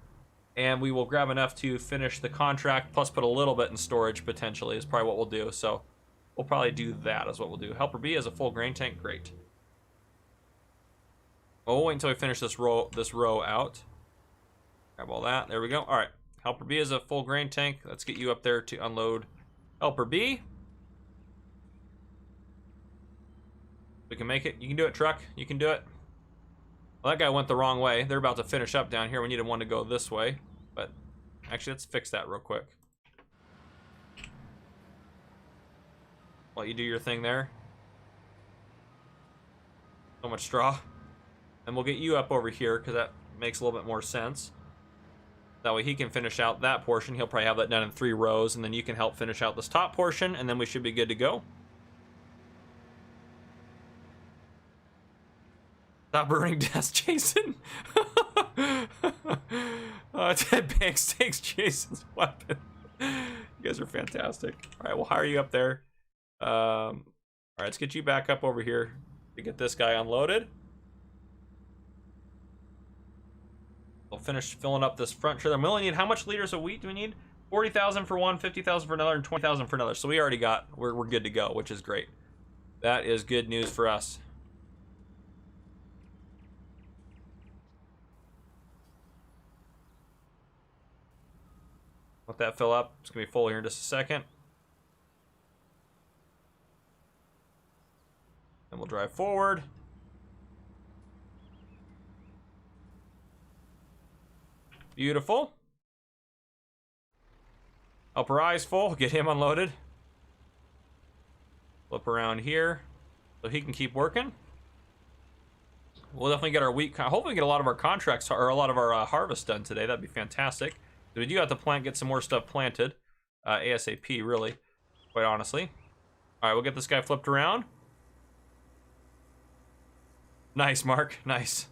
A: and we will grab enough to finish the contract, plus put a little bit in storage potentially is probably what we'll do. So we'll probably do that is what we'll do. Helper B has a full grain tank, great. Well, we'll wait until we finish this row out. Grab all that, there we go. All right, Helper B is a full grain tank. Let's get you up there to unload Helper B. We can make it, you can do it, truck, you can do it. Well, that guy went the wrong way. They're about to finish up down here. We needed one to go this way, but actually let's fix that real quick. Let you do your thing there. So much straw. And we'll get you up over here because that makes a little bit more sense. That way he can finish out that portion. He'll probably have that done in 3 rows, and then you can help finish out this top portion, and then we should be good to go. Stop burning desks, Jason. Ted Banks takes Jason's weapon. You guys are fantastic. All right, we'll hire you up there. All right, let's get you back up over here to get this guy unloaded. We'll finish filling up this front trailer. We only need, how much liters of wheat do we need? 40,000 for one, 50,000 for another, and 20,000 for another. So we already got, we're good to go, which is great. That is good news for us. Let that fill up. It's gonna be full here in just a second. And we'll drive forward. Beautiful. Help her eyes full. Get him unloaded. Flip around here so he can keep working. We'll definitely get our wheat. Hopefully, get a lot of our contracts or a lot of our harvest done today. That'd be fantastic. We do have to get some more stuff planted, ASAP. Really, quite honestly. All right, we'll get this guy flipped around. Nice, Mark. Nice.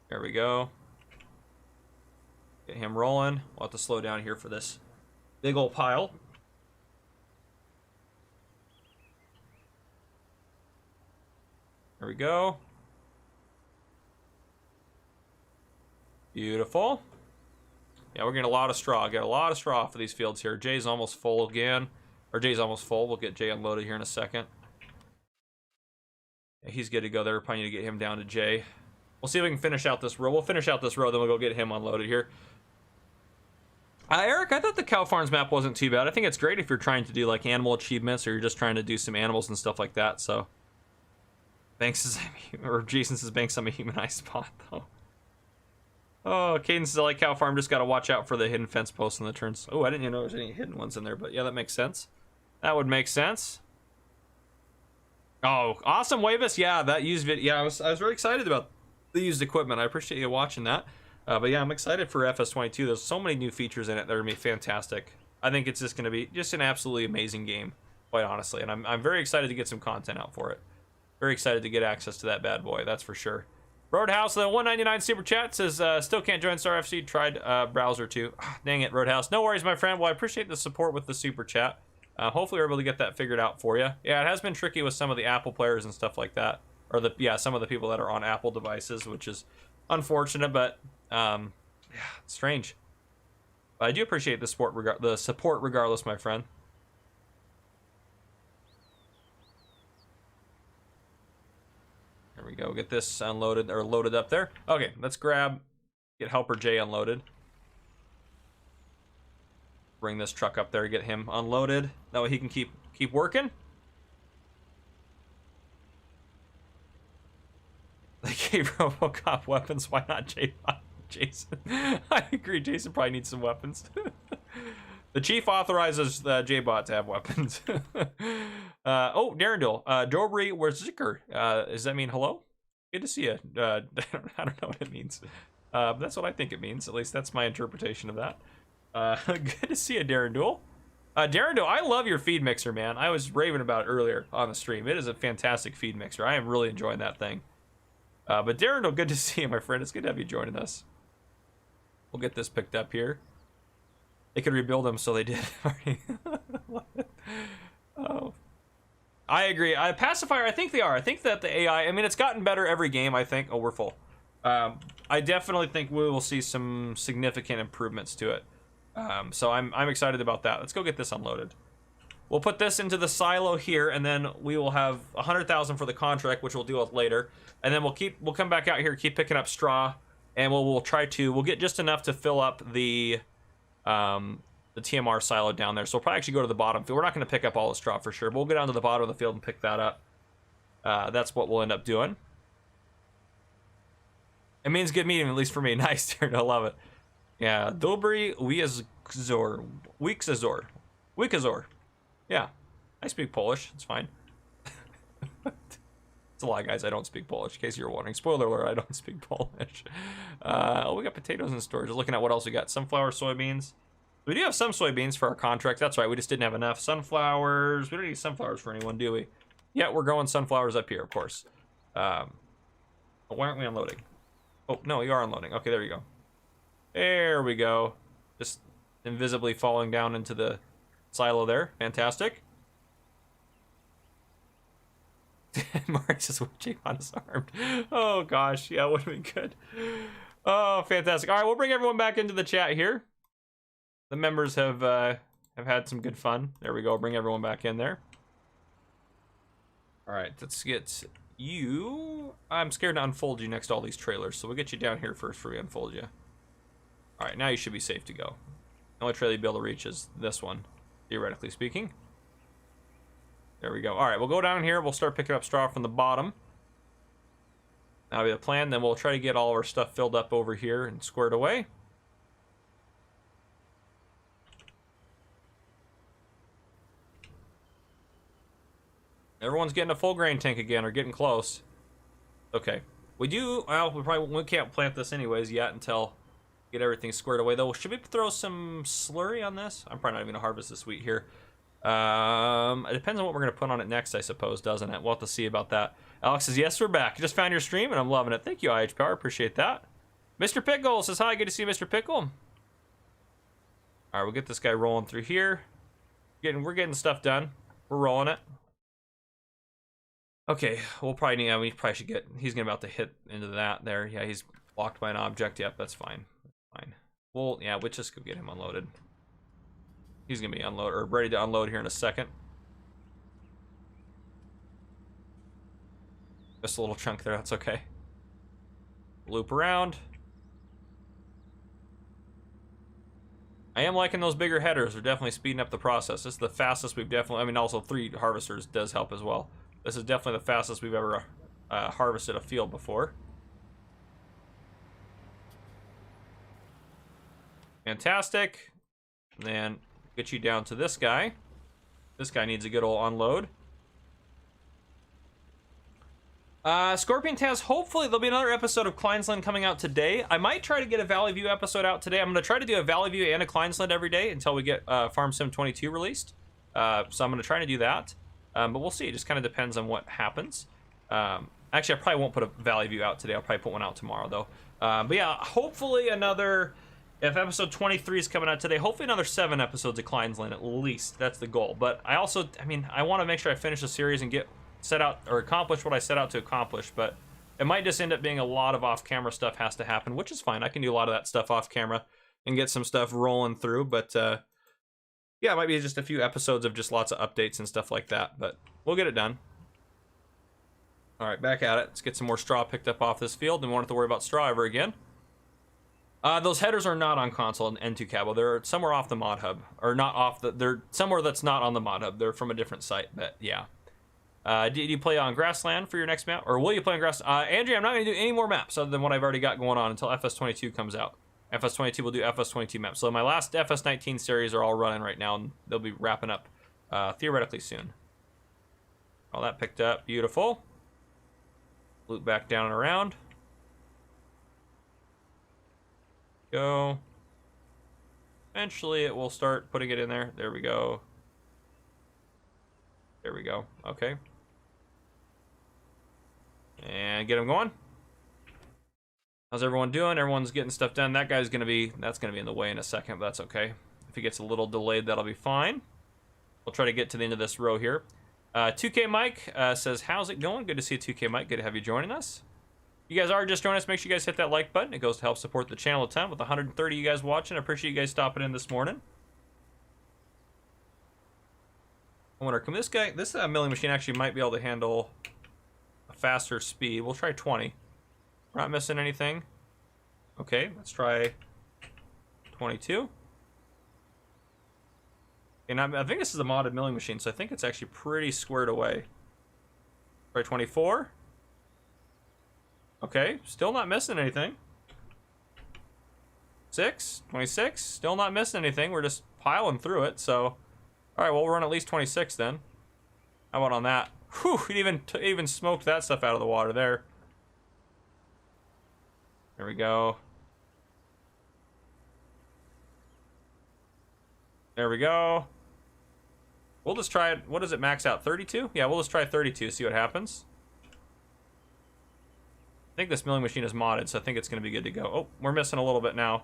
A: There we go. Get him rolling. We'll have to slow down here for this big old pile. There we go. Beautiful. Yeah, we're getting a lot of straw. Got a lot of straw for these fields here. Jay's almost full again. Or Jay's almost full. We'll get Jay unloaded here in a second. Yeah, he's good to go there. Probably need to get him down to Jay. We'll see if we can finish out this row. We'll finish out this row, then we'll go get him unloaded here. Eric, I thought the cow farms map wasn't too bad. I think it's great if you're trying to do like animal achievements or you're just trying to do some animals and stuff like that. So, Banks is, or Jason says Banks, I'm a humanized spot though. Oh, Cadence is like cow farm. Just got to watch out for the hidden fence posts and the turns. Oh, I didn't even know there's any hidden ones in there, but yeah, that makes sense. That would make sense. Oh, awesome, Wavis. Yeah, that used video. Yeah, I was very excited about the used equipment. I appreciate you watching that. But yeah, I'm excited for FS22. There's so many new features in it that are gonna be fantastic. I think it's just gonna be just an absolutely amazing game, quite honestly. And I'm very excited to get some content out for it. Very excited to get access to that bad boy, that's for sure. Roadhouse, the 199 super chat says, still can't join Star FC, tried browser too. Dang it, Roadhouse. No worries, my friend. Well, I appreciate the support with the super chat. Hopefully we're able to get that figured out for you. Yeah, it has been tricky with some of the Apple players and stuff like that. Or some of the people that are on Apple devices, which is unfortunate, but yeah, it's strange. But I do appreciate the support regardless, my friend. There we go. Get this unloaded or loaded up there. Okay, let's get Helper J unloaded. Bring this truck up there, get him unloaded. That way he can keep working. They gave RoboCop weapons. Why not Jason? I agree. Jason probably needs some weapons. The chief authorizes the J-Bot to have weapons. Oh, Darendil. Dobry Werziker. Does that mean hello? Good to see you. I don't know what it means. That's what I think it means. At least that's my interpretation of that. Good to see you, Darendil. Darendil, I love your feed mixer, man. I was raving about it earlier on the stream. It is a fantastic feed mixer. I am really enjoying that thing. But Darendil, good to see you, my friend. It's good to have you joining us. We'll get this picked up here. They could rebuild them, so they did. Oh, I agree. Pacifier, I think they are. I think that the AI, I mean, it's gotten better every game, I think. Oh, we're full. I definitely think we will see some significant improvements to it. So I'm excited about that. Let's go get this unloaded. We'll put this into the silo here, and then we will have 100,000 for the contract, which we'll deal with later. And then we'll come back out here, keep picking up straw, and we'll get just enough to fill up the TMR silo down there. So we'll probably actually go to the bottom field. We're not going to pick up all the straw for sure, but we'll go down to the bottom of the field and pick that up. That's what we'll end up doing. It means good meeting, at least for me. Nice, dude. I love it. Yeah, Dobry Wikazor. Yeah, I speak Polish. It's fine. It's a lie, guys. I don't speak Polish, in case you're wondering. Spoiler alert, I don't speak Polish. Oh, we got potatoes in storage. Looking at what else we got. Sunflower, soybeans. We do have some soybeans for our contract. That's right, we just didn't have enough. Sunflowers. We don't need sunflowers for anyone, do we? Yeah, we're growing sunflowers up here, of course. But why aren't we unloading? Oh, no, you are unloading. Okay, there you go. There we go. Just invisibly falling down into the silo there. Fantastic. Mark's just watching unarmed. Oh gosh, yeah, it would have been good. Oh, fantastic. All right, we'll bring everyone back into the chat here. The members have had some good fun. There we go. Bring everyone back in there. All right, let's get you. I'm scared to unfold you next to all these trailers, so we'll get you down here first before we unfold you. All right, now you should be safe to go. The only trailer you'll be able to reach is this one, theoretically speaking. There we go. All right, we'll go down here. We'll start picking up straw from the bottom. That'll be the plan. Then we'll try to get all of our stuff filled up over here and squared away. Everyone's getting a full grain tank again, or getting close. Okay. We do, well, we can't plant this anyways yet until get everything squared away, though. Should we throw some slurry on this? I'm probably not even gonna harvest this wheat here. It depends on what we're gonna put on it next, I suppose, doesn't it? We'll have to see about that. Alex says, yes, we're back. Just found your stream and I'm loving it. Thank you, IH Power. Appreciate that. Mr. Pickle says hi. Good to see you, Mr. Pickle. All right, we'll get this guy rolling through here. We're getting stuff done. We're rolling it. Okay, we'll probably need. We probably should get. He's gonna about to hit into that there. Yeah, he's blocked by an object. Yep, that's fine. Fine. Well, yeah, we'll just go get him unloaded. He's gonna be unloaded or ready to unload here in a second. Just a little chunk there. That's okay. Loop around. I am liking those bigger headers. They're definitely speeding up the process. This is the fastest we've definitely. I mean, also 3 harvesters does help as well. This is definitely the fastest we've ever harvested a field before. Fantastic. And then get you down to this guy. This guy needs a good old unload. Scorpion Taz, hopefully there'll be another episode of Kleinsland coming out today. I might try to get a Valley View episode out today. I'm going to try to do a Valley View and a Kleinsland every day until we get Farm Sim 22 released. So I'm going to try to do that. But we'll see. It just kind of depends on what happens. Actually, I probably won't put a Valley View out today. I'll probably put one out tomorrow, though. But yeah, hopefully another... If episode 23 is coming out today, hopefully another 7 episodes of Kleinsland at least. That's the goal. But I also, I mean, I want to make sure I finish the series and get set out or accomplish what I set out to accomplish. But it might just end up being a lot of off-camera stuff has to happen, which is fine. I can do a lot of that stuff off-camera and get some stuff rolling through. But yeah, it might be just a few episodes of just lots of updates and stuff like that. But we'll get it done. All right, back at it. Let's get some more straw picked up off this field. And we won't have to worry about straw ever again. Those headers are not on console and N2 Cabo. They're somewhere off the mod hub, or not off the. They're somewhere that's not on the mod hub. They're from a different site. But yeah. Do you play on Grassland for your next map, or will you play on Grass? Andrea, I'm not going to do any more maps other than what I've already got going on until FS22 comes out. FS22 will do FS22 maps. So my last FS19 series are all running right now, and they'll be wrapping up theoretically soon. All that picked up, beautiful. Loop back down and around. Go. Eventually it will start putting it in there. There we go. There we go. Okay. And get them going. How's everyone doing? Everyone's getting stuff done. That guy's gonna be, that's gonna be in the way in a second, but that's okay. If he gets a little delayed, that'll be fine. We'll try to get to the end of this row here. 2K Mike says, how's it going? Good to see you, 2K Mike. Good to have you joining us. You guys are just joining us. Make sure you guys hit that like button. It goes to help support the channel a ton. With 130 you guys watching, I appreciate you guys stopping in this morning. I wonder, can this milling machine actually might be able to handle a faster speed? We'll try 20. We're not missing anything. Okay, let's try 22. And I think this is a modded milling machine, so I think it's actually pretty squared away. Try 24. Okay, still not missing anything. 26, still not missing anything. We're just piling through it, so... Alright, well, we'll run at least 26 then. How about on that? Whew, it even smoked that stuff out of the water there. There we go. There we go. We'll just try it. What does it max out? 32? Yeah, we'll just try 32, see what happens. I think this milling machine is modded, so I think it's going to be good to go. Oh, we're missing a little bit now.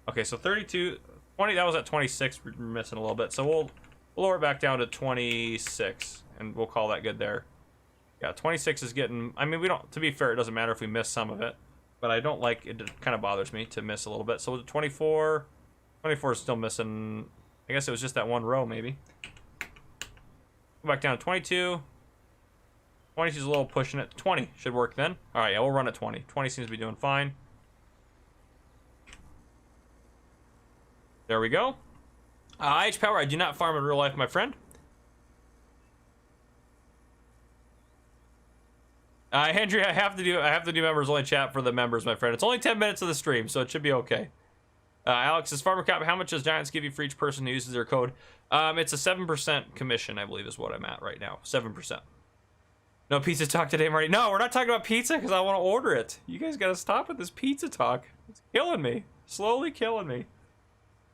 A: Okay, so 32, 20, that was at 26. We're missing a little bit. So we'll lower it back down to 26, and we'll call that good there. Yeah, 26 is getting, I mean, we don't, to be fair, it doesn't matter if we miss some of it, but I don't like, it kind of bothers me to miss a little bit. So 24 is still missing, I guess it was just that one row, maybe. Go back down to 22. 20 is a little pushing it. 20 should work then. All right, yeah, we'll run at 20. 20 seems to be doing fine. There we go. IH Power, I do not farm in real life, my friend. Andrea, I have to do members only chat for the members, my friend. It's only 10 minutes of the stream, so it should be okay. Alex is Farmer Cop. How much does Giants give you for each person who uses their code? It's a 7% commission, I believe, is what I'm at right now. 7%. No pizza talk today, Marty. No, we're not talking about pizza because I want to order it. You guys got to stop with this pizza talk. It's killing me. Slowly killing me.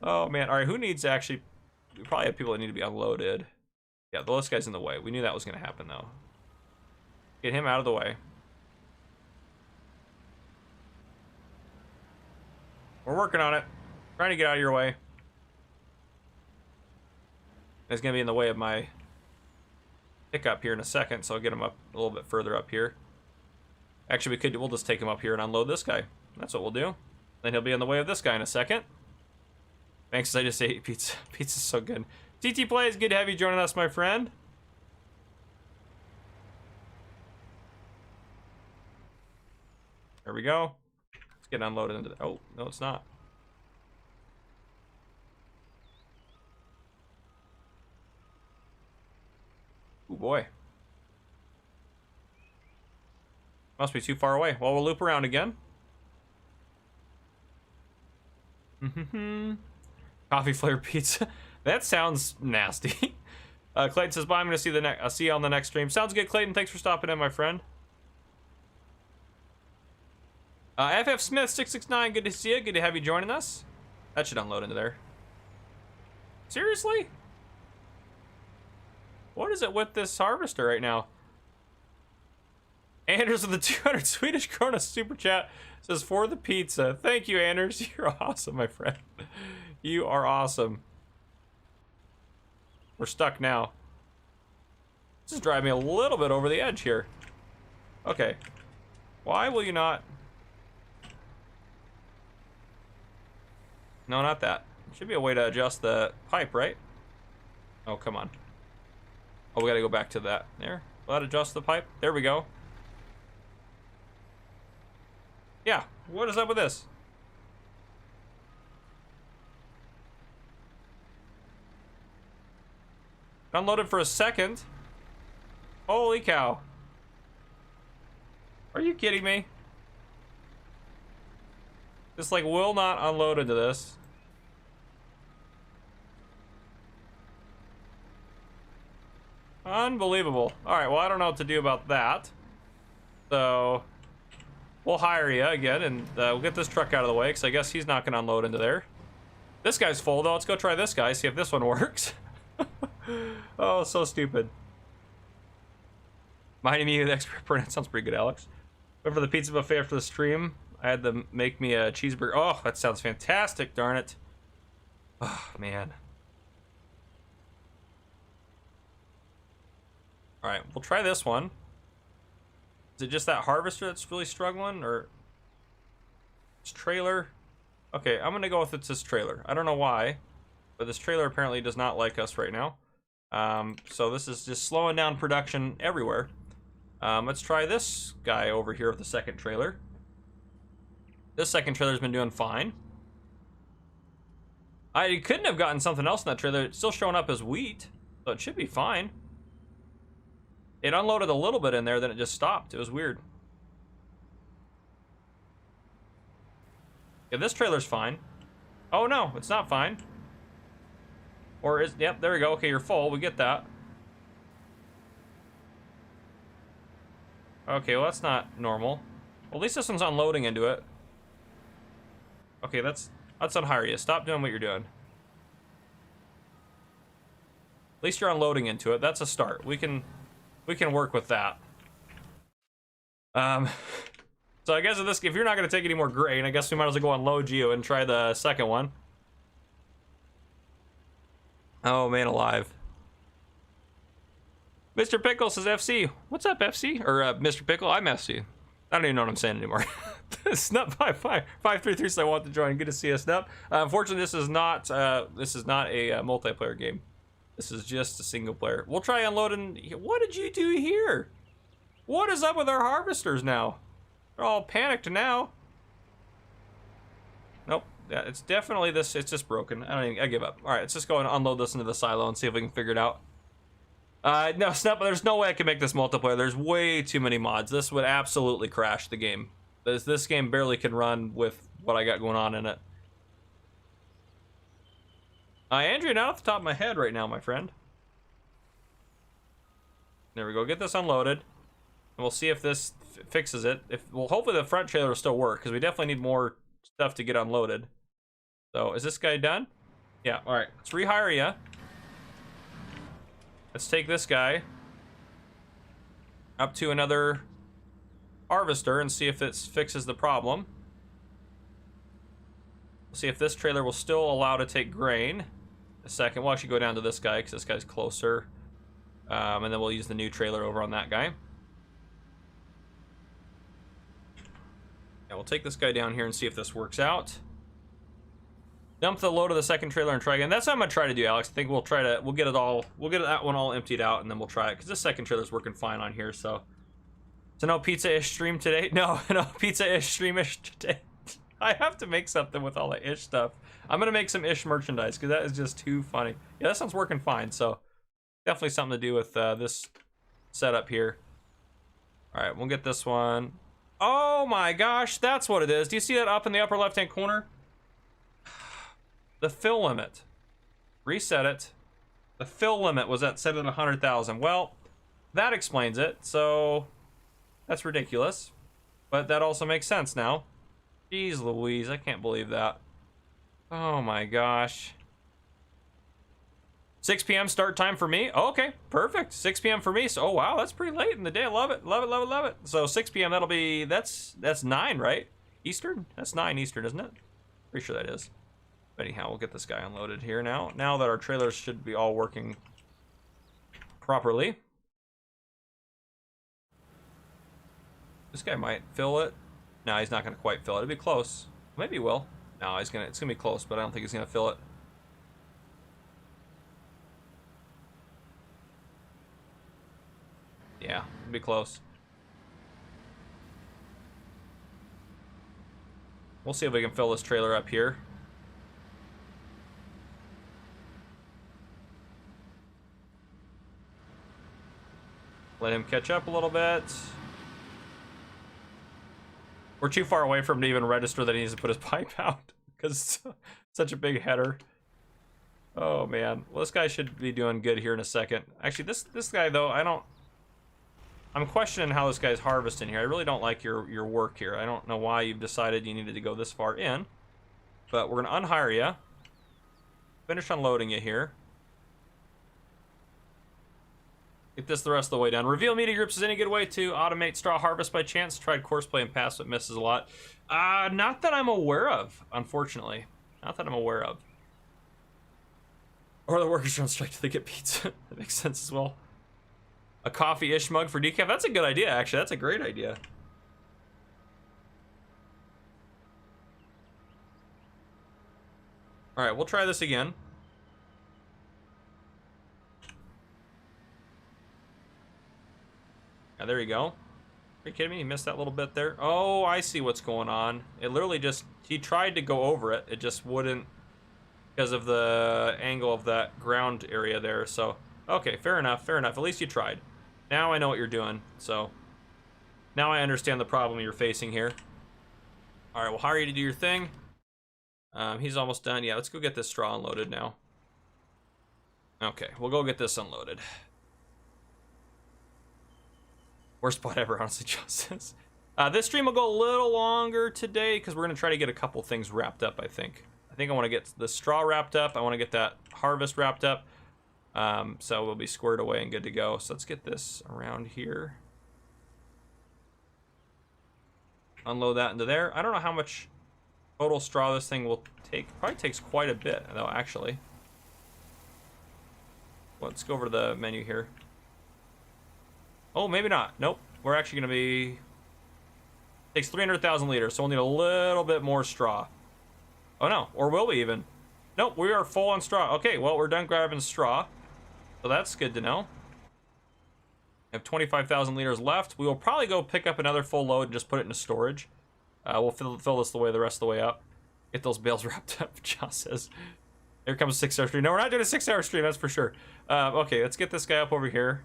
A: Oh, man. All right, who needs to actually... We probably have people that need to be unloaded. Yeah, the list guy's in the way. We knew that was going to happen, though. Get him out of the way. We're working on it. Trying to get out of your way. It's going to be in the way of my pickup here in a second, so I'll get him up a little bit further up here. Actually, we'll just take him up here and unload this guy. That's what we'll do. Then he'll be in the way of this guy in a second. Thanks, I just ate pizza. Pizza's so good. TT Plays, good to have you joining us, my friend. There we go. It's getting unloaded into the... Oh, no, it's not. Oh, boy. Must be too far away. Well, we'll loop around again. Coffee flavored pizza. That sounds nasty. Clayton says, bye, I'm going to see you on the next stream. Sounds good, Clayton. Thanks for stopping in, my friend. FF Smith 669, good to see you. Good to have you joining us. That should unload into there. Seriously? What is it with this harvester right now? Anders with the 200 Swedish krona super chat says, for the pizza. Thank you, Anders. You're awesome, my friend. You are awesome. We're stuck now. This is driving me a little bit over the edge here. Okay. Why will you not... No, not that. Should be a way to adjust the pipe, right? Oh, come on. Oh, we gotta go back to that. There. Will that adjust the pipe? There we go. Yeah. What is up with this? Unloaded for a second. Holy cow. Are you kidding me? This, like, will not unload into this. Unbelievable. Alright, well, I don't know what to do about that. So, we'll hire you again, and we'll get this truck out of the way, because I guess he's not going to unload into there. This guy's full, though. Let's go try this guy, see if this one works. Oh, so stupid. Minding me of the expert pronoun sounds pretty good, Alex. Went for the pizza buffet after the stream. I had to make me a cheeseburger. Oh, that sounds fantastic, darn it. Oh, man. Alright, we'll try this one. Is it just that harvester that's really struggling, or... This trailer? Okay, I'm gonna go with it's this trailer. I don't know why, but this trailer apparently does not like us right now. So this is just slowing down production everywhere. Let's try this guy over here with the second trailer. This second trailer's been doing fine. I couldn't have gotten something else in that trailer. It's still showing up as wheat, so it should be fine. It unloaded a little bit in there, then it just stopped. It was weird. Yeah, this trailer's fine. Oh no, it's not fine. Or is, yep, there we go. Okay, you're full. We get that. Okay, well that's not normal. Well, at least this one's unloading into it. Okay, let's unhire you. Stop doing what you're doing. At least you're unloading into it. That's a start. We can work with that. So I guess if you're not gonna take any more grain, I guess we might as well go unload you and try the second one. Oh man, alive. Mr. Pickle says FC. What's up, FC? Or Mr. Pickle, I'm FC. I don't even know what I'm saying anymore. Snup533 says I want to join. Good to see us, Snup. Unfortunately, this is not a multiplayer game. This is just a single player. We'll try unloading. What did you do here? What is up with our harvesters now? They're all panicked now. Nope. Yeah, it's definitely this. It's just broken. I give up. All right, let's just go and unload this into the silo and see if we can figure it out. No, Snap, there's no way I can make this multiplayer. There's way too many mods. This would absolutely crash the game. This game barely can run with what I got going on in it. Andrea, not off the top of my head right now, my friend. There we go. Get this unloaded. And we'll see if this fixes it. Well, hopefully the front trailer will still work, because we definitely need more stuff to get unloaded. So, is this guy done? Yeah, alright. Let's rehire you. Let's take this guy up to another harvester and see if this fixes the problem. See if this trailer will still allow to take grain. A second. We'll actually go down to this guy because this guy's closer. And then we'll use the new trailer over on that guy. Yeah, we'll take this guy down here and see if this works out. Dump the load of the second trailer and try again. That's what I'm gonna try to do, Alex. I think we'll get that one all emptied out and then we'll try it, because this second trailer's working fine on here. So no pizza-ish stream today. No pizza-ish stream-ish today. I have to make something with all the ish stuff. I'm gonna make some ish merchandise because that is just too funny. Yeah, that sounds working fine. So definitely something to do with this setup here. All right, we'll get this one. Oh my gosh, that's what it is. Do you see that up in the upper left-hand corner? The fill limit. Reset it. The fill limit was at 700,000. Well, that explains it. So that's ridiculous. But that also makes sense now. Jeez Louise, I can't believe that. Oh my gosh. 6 p.m. start time for me. Oh, okay, perfect. 6 p.m. for me. So, oh wow, that's pretty late in the day. I love it, love it, love it, love it. So 6 p.m. that'll be, that's 9, right? Eastern? That's 9 Eastern, isn't it? Pretty sure that is. But anyhow, we'll get this guy unloaded here now. Now that our trailers should be all working properly. This guy might fill it. No, he's not gonna quite fill it. It'll be close. Maybe he will. No, it's gonna be close, but I don't think he's gonna fill it. Yeah, it'll be close. We'll see if we can fill this trailer up here. Let him catch up a little bit. We're too far away from him to even register that he needs to put his pipe out because it's such a big header. Oh man, well this guy should be doing good here in a second. Actually, this guy though, I'm questioning how this guy's harvesting here. I really don't like your work here. I don't know why you've decided you needed to go this far in, but we're gonna unhire you. Finish unloading you here. Get this the rest of the way down. Reveal media groups is any good way to automate straw harvest by chance? Tried courseplay and pass, but misses a lot. Not that I'm aware of, unfortunately. Not that I'm aware of. Or the workers are on strike till they get pizza. That makes sense as well. A coffee-ish mug for decaf. That's a good idea, actually. That's a great idea. All right, we'll try this again. Yeah, there you go. Are you kidding me? You missed that little bit there. Oh, I see what's going on. It literally just, he tried to go over it. It just wouldn't because of the angle of that ground area there. So, okay, fair enough, fair enough. At least you tried. Now I know what you're doing. So, now I understand the problem you're facing here. All right, we'll hire you to do your thing. He's almost done. Yeah, let's go get this straw unloaded now. Okay, we'll go get this unloaded. Worst spot ever, honestly, Justice. This stream will go a little longer today because we're going to try to get a couple things wrapped up, I think. I want to get the straw wrapped up. I want to get that harvest wrapped up. So we'll be squared away and good to go. So let's get this around here. Unload that into there. I don't know how much total straw this thing will take. Probably takes quite a bit, though, actually. Let's go over to the menu here. Oh, maybe not. Nope. We're actually going to be... Takes 300,000 liters, so we'll need a little bit more straw. Oh, no. Or will we even? Nope, we are full on straw. Okay, well, we're done grabbing straw. So that's good to know. We have 25,000 liters left. We will probably go pick up another full load and just put it into storage. We'll fill this the rest of the way up. Get those bales wrapped up, Josh says. Here comes a 6-hour stream. No, we're not doing a 6-hour stream, that's for sure. Okay, let's get this guy up over here.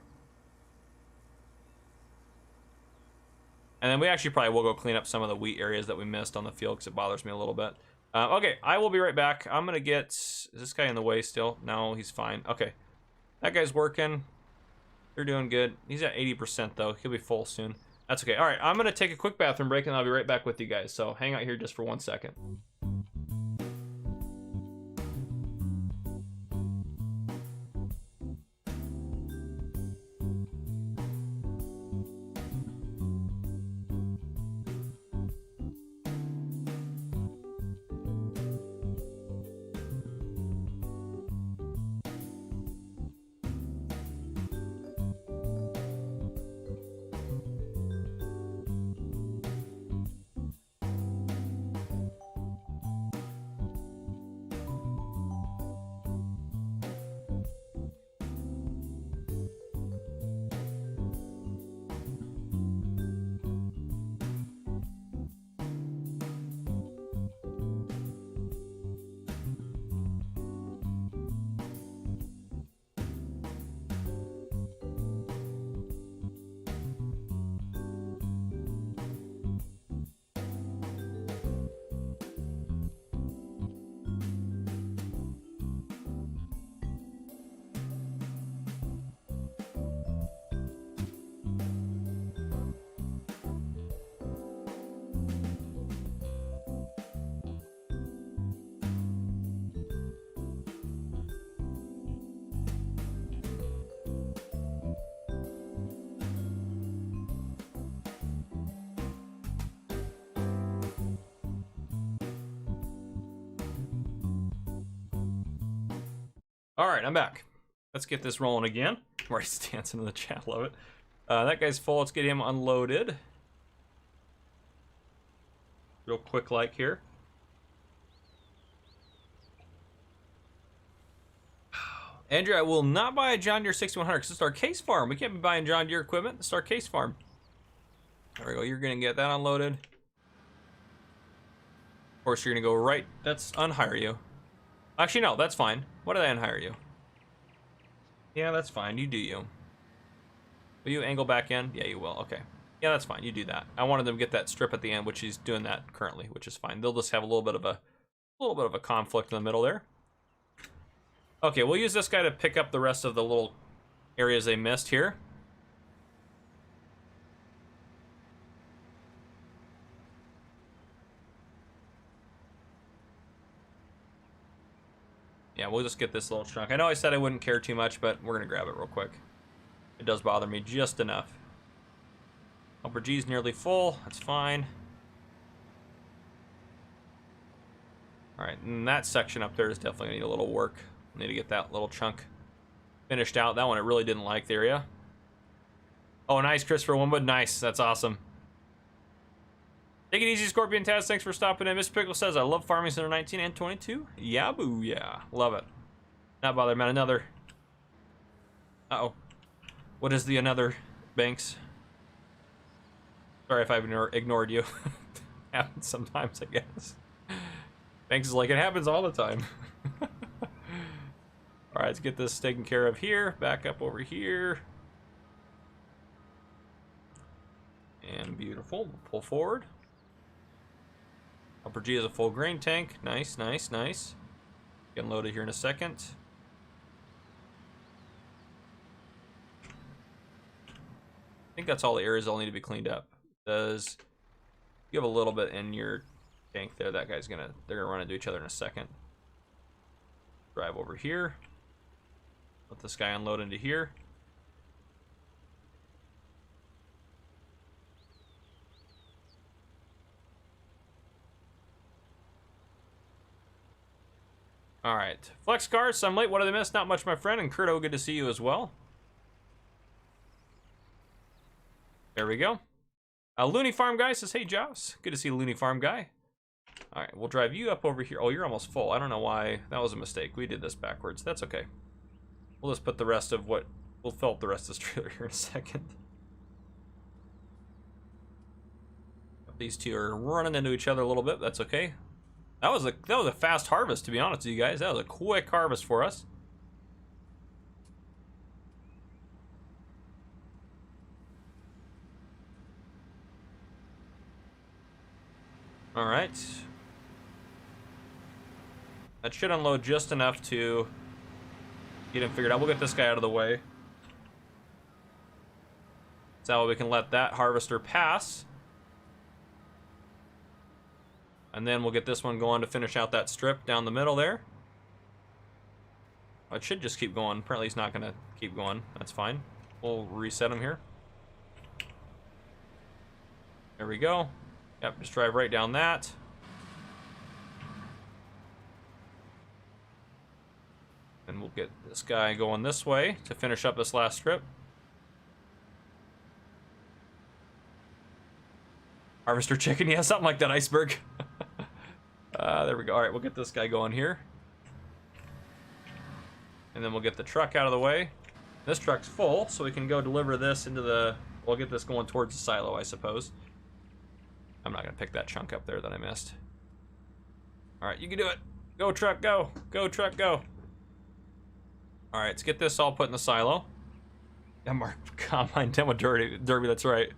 A: And then we actually probably will go clean up some of the wheat areas that we missed on the field because it bothers me a little bit. Okay, I will be right back. I'm going to get... Is this guy in the way still? No, he's fine. Okay. That guy's working. They're doing good. He's at 80% though. He'll be full soon. That's okay. All right, I'm going to take a quick bathroom break and I'll be right back with you guys. So hang out here just for 1 second. All right, I'm back. Let's get this rolling again. Right, dancing in the chat, love it. That guy's full. Let's get him unloaded. Real quick like here. Andrew, I will not buy a John Deere 6100 because it's our case farm. We can't be buying John Deere equipment. It's our case farm. There we go. You're going to get that unloaded. Of course, you're going to go right. That's unhire you. Actually, no, that's fine. What did I unhire you? Yeah, that's fine. You do you. Will you angle back in? Yeah, you will. Okay. Yeah, that's fine. You do that. I wanted them to get that strip at the end, which he's doing that currently, which is fine. They'll just have a little bit of a conflict in the middle there. Okay, we'll use this guy to pick up the rest of the little areas they missed here. Yeah, we'll just get this little chunk. I know I said I wouldn't care too much, but we're going to grab it real quick. It does bother me just enough. Upper G's nearly full. That's fine. All right, and that section up there is definitely going to need a little work. Need to get that little chunk finished out. That one, it really didn't like the area. Oh, nice, Christopher Winwood. Nice. That's awesome. Take it easy, Scorpion Taz. Thanks for stopping in. Mr. Pickle says, I love Farming Center 19 and 22. Yeah, booyah. Love it. Not bother, man. Another. Uh-oh. What is the another, Banks? Sorry if I've ignored you. Happens sometimes, I guess. Banks is like, it happens all the time. All right, let's get this taken care of here. Back up over here. And beautiful. We'll pull forward. Upper G is a full grain tank. Nice, nice, nice. Getting loaded here in a second. think that's all the areas that'll need to be cleaned up. Does you have a little bit in your tank there? That guy's they're gonna run into each other in a second. Drive over here. Let this guy unload into here. All right, Flex Cars, I'm late. What did I miss? Not much, my friend. And Kurto, good to see you as well. There we go. Looney Farm Guy says, hey, Joss. Good to see Looney Farm Guy. All right, we'll drive you up over here. Oh, you're almost full. I don't know why. That was a mistake. We did this backwards. That's okay. We'll just put the rest of what... We'll fill up the rest of this trailer here in a second. These two are running into each other a little bit. That's okay. That was a fast harvest, to be honest with you guys. That was a quick harvest for us. All right. That should unload just enough to get him figured out. We'll get this guy out of the way. So we can let that harvester pass. And then we'll get this one going to finish out that strip down the middle there. It should just keep going. Apparently he's not going to keep going. That's fine. We'll reset him here. There we go. Yep, just drive right down that. And we'll get this guy going this way to finish up this last strip. Harvester chicken, yeah, something like that, Iceberg. There we go. All right, we'll get this guy going here. And then we'll get the truck out of the way. This truck's full, so we can go deliver this into the... We'll get this going towards the silo, I suppose. I'm not going to pick that chunk up there that I missed. All right, you can do it. Go, truck, go. Go, truck, go. All right, let's get this all put in the silo. Yeah, Mark, combine demo Derby, that's right.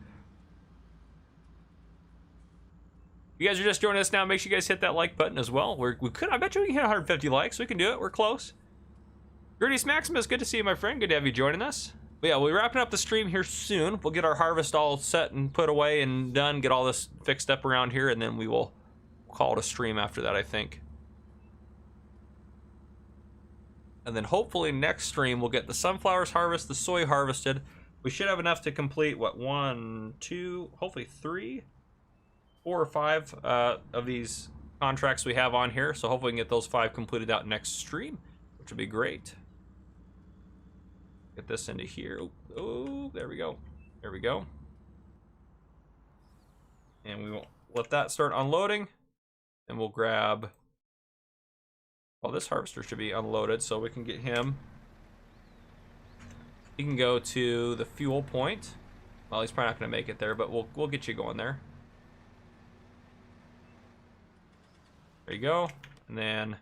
A: You guys are just joining us now. Make sure you guys hit that like button as well. I bet you we can hit 150 likes. We can do it. We're close. Gerties Maximus, good to see you, my friend. Good to have you joining us. But yeah, we'll be wrapping up the stream here soon. We'll get our harvest all set and put away and done. Get all this fixed up around here, and then we will call it a stream after that, I think. And then hopefully next stream we'll get the sunflowers harvested, the soy harvested. We should have enough to complete, what, 1, 2, hopefully 3, 4 or 5 of these contracts we have on here. So hopefully we can get those 5 completed out next stream, which would be great. Get this into here. Oh, there we go. There we go. And we will let that start unloading. And we'll grab... Well, this harvester should be unloaded, so we can get him. He can go to the fuel point. Well, he's probably not going to make it there, but we'll get you going there. There you go. And then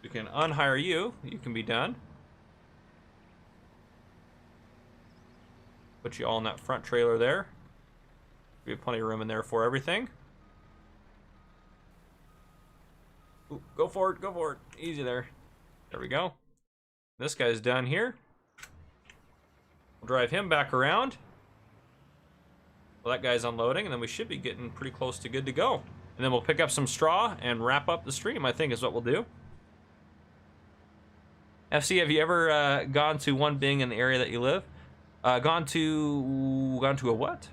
A: we can unhire you. You can be done. Put you all in that front trailer there. We have plenty of room in there for everything. Ooh, go forward, go forward. Easy there. There we go. This guy's done here. We'll drive him back around. Well, that guy's unloading, and then we should be getting pretty close to good to go. And then we'll pick up some straw and wrap up the stream, I think is what we'll do. FC, have you ever gone to one Bing in the area that you live? Gone to a what?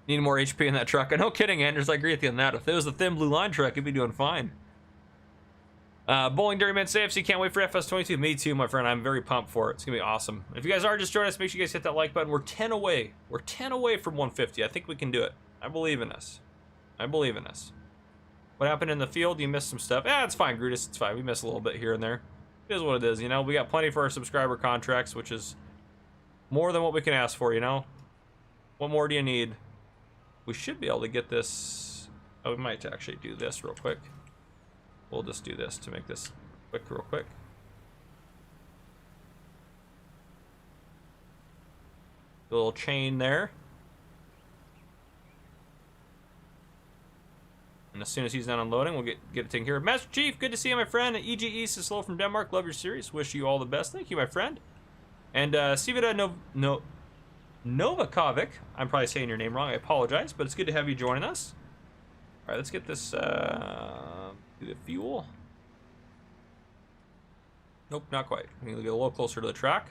A: Need more HP in that truck. No kidding, Anders. I agree with you on that. If it was the thin blue line truck, it'd be doing fine. Bowling Dairyman CFC, can't wait for FS22. Me too, my friend. I'm very pumped for it. It's gonna be awesome. If you guys are just joining us, make sure you guys hit that like button. We're 10 away. We're 10 away from 150. I think we can do it. I believe in us. I believe in us. What happened in the field? You missed some stuff. It's fine, Grutus. It's fine. We missed a little bit here and there. It is what it is, you know. We got plenty for our subscriber contracts, which is more than what we can ask for, you know. What more do you need? We should be able to get this. Oh, we might actually do this real quick. We'll just do this to make this quick, real quick. A little chain there. And as soon as he's done unloading, we'll get it taken care of. Master Chief, good to see you, my friend. EG East is slow from Denmark. Love your series. Wish you all the best. Thank you, my friend. And Sivita Novakovic, I'm probably saying your name wrong. I apologize, but it's good to have you joining us. All right, let's get this do the fuel. Nope, not quite. We need to get a little closer to the track.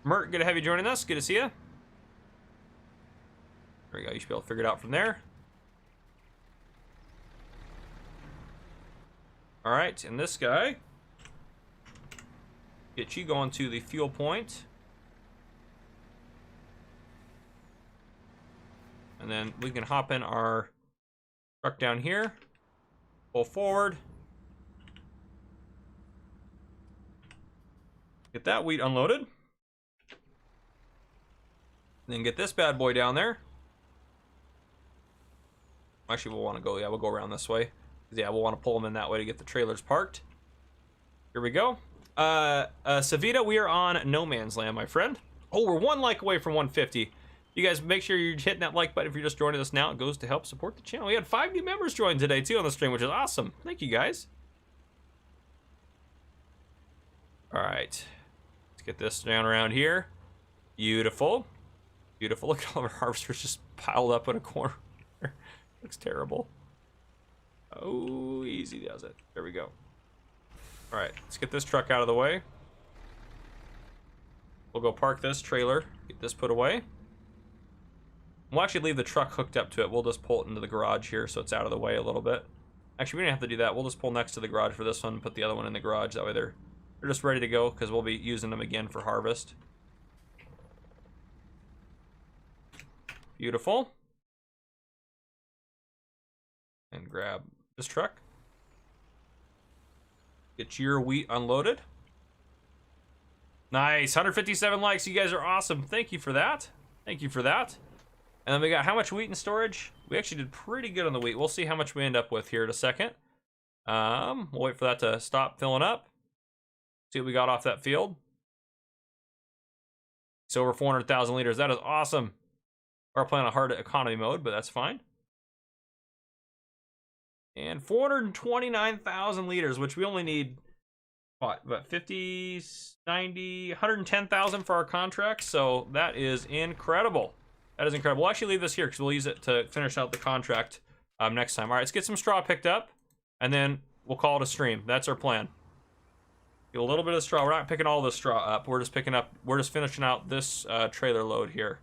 A: Mert, good to have you joining us. Good to see you. There we go. You should be able to figure it out from there. All right, and this guy, get you going to the fuel point. And then we can hop in our truck down here, pull forward, get that wheat unloaded, and then get this bad boy down there. Actually, we'll want to go, yeah, we'll go around this way. Yeah, we'll want to pull them in that way to get the trailers parked. Here we go. Savita, we are on no man's land, my friend. Oh, we're 1 like away from 150. You guys make sure you're hitting that like button if you're just joining us now. It goes to help support the channel. We had 5 new members join today too on the stream, which is awesome. Thank you guys. All right, let's get this down around here. Beautiful, beautiful. Look at all of our harvesters just piled up in a corner. Looks terrible. Oh, easy does it. There we go. All right, let's get this truck out of the way. We'll go park this trailer, get this put away. We'll actually leave the truck hooked up to it. We'll just pull it into the garage here so it's out of the way a little bit. Actually, we don't have to do that. We'll just pull next to the garage for this one and put the other one in the garage. That way they're just ready to go because we'll be using them again for harvest. Beautiful. And grab this truck. Get your wheat unloaded. Nice, 157 likes. You guys are awesome. Thank you for that. Thank you for that. And then we got how much wheat in storage? We actually did pretty good on the wheat. We'll see how much we end up with here in a second. We'll wait for that to stop filling up. See what we got off that field. It's over 400,000 liters. That is awesome. We're playing a hard economy mode, but that's fine. And 429,000 liters, which we only need, what, about 50, 90, 110,000 for our contract. So that is incredible. That is incredible. We'll actually leave this here because we'll use it to finish out the contract next time. All right, let's get some straw picked up, and then we'll call it a stream. That's our plan. Get a little bit of straw. We're not picking all the straw up. We're just finishing out this trailer load here.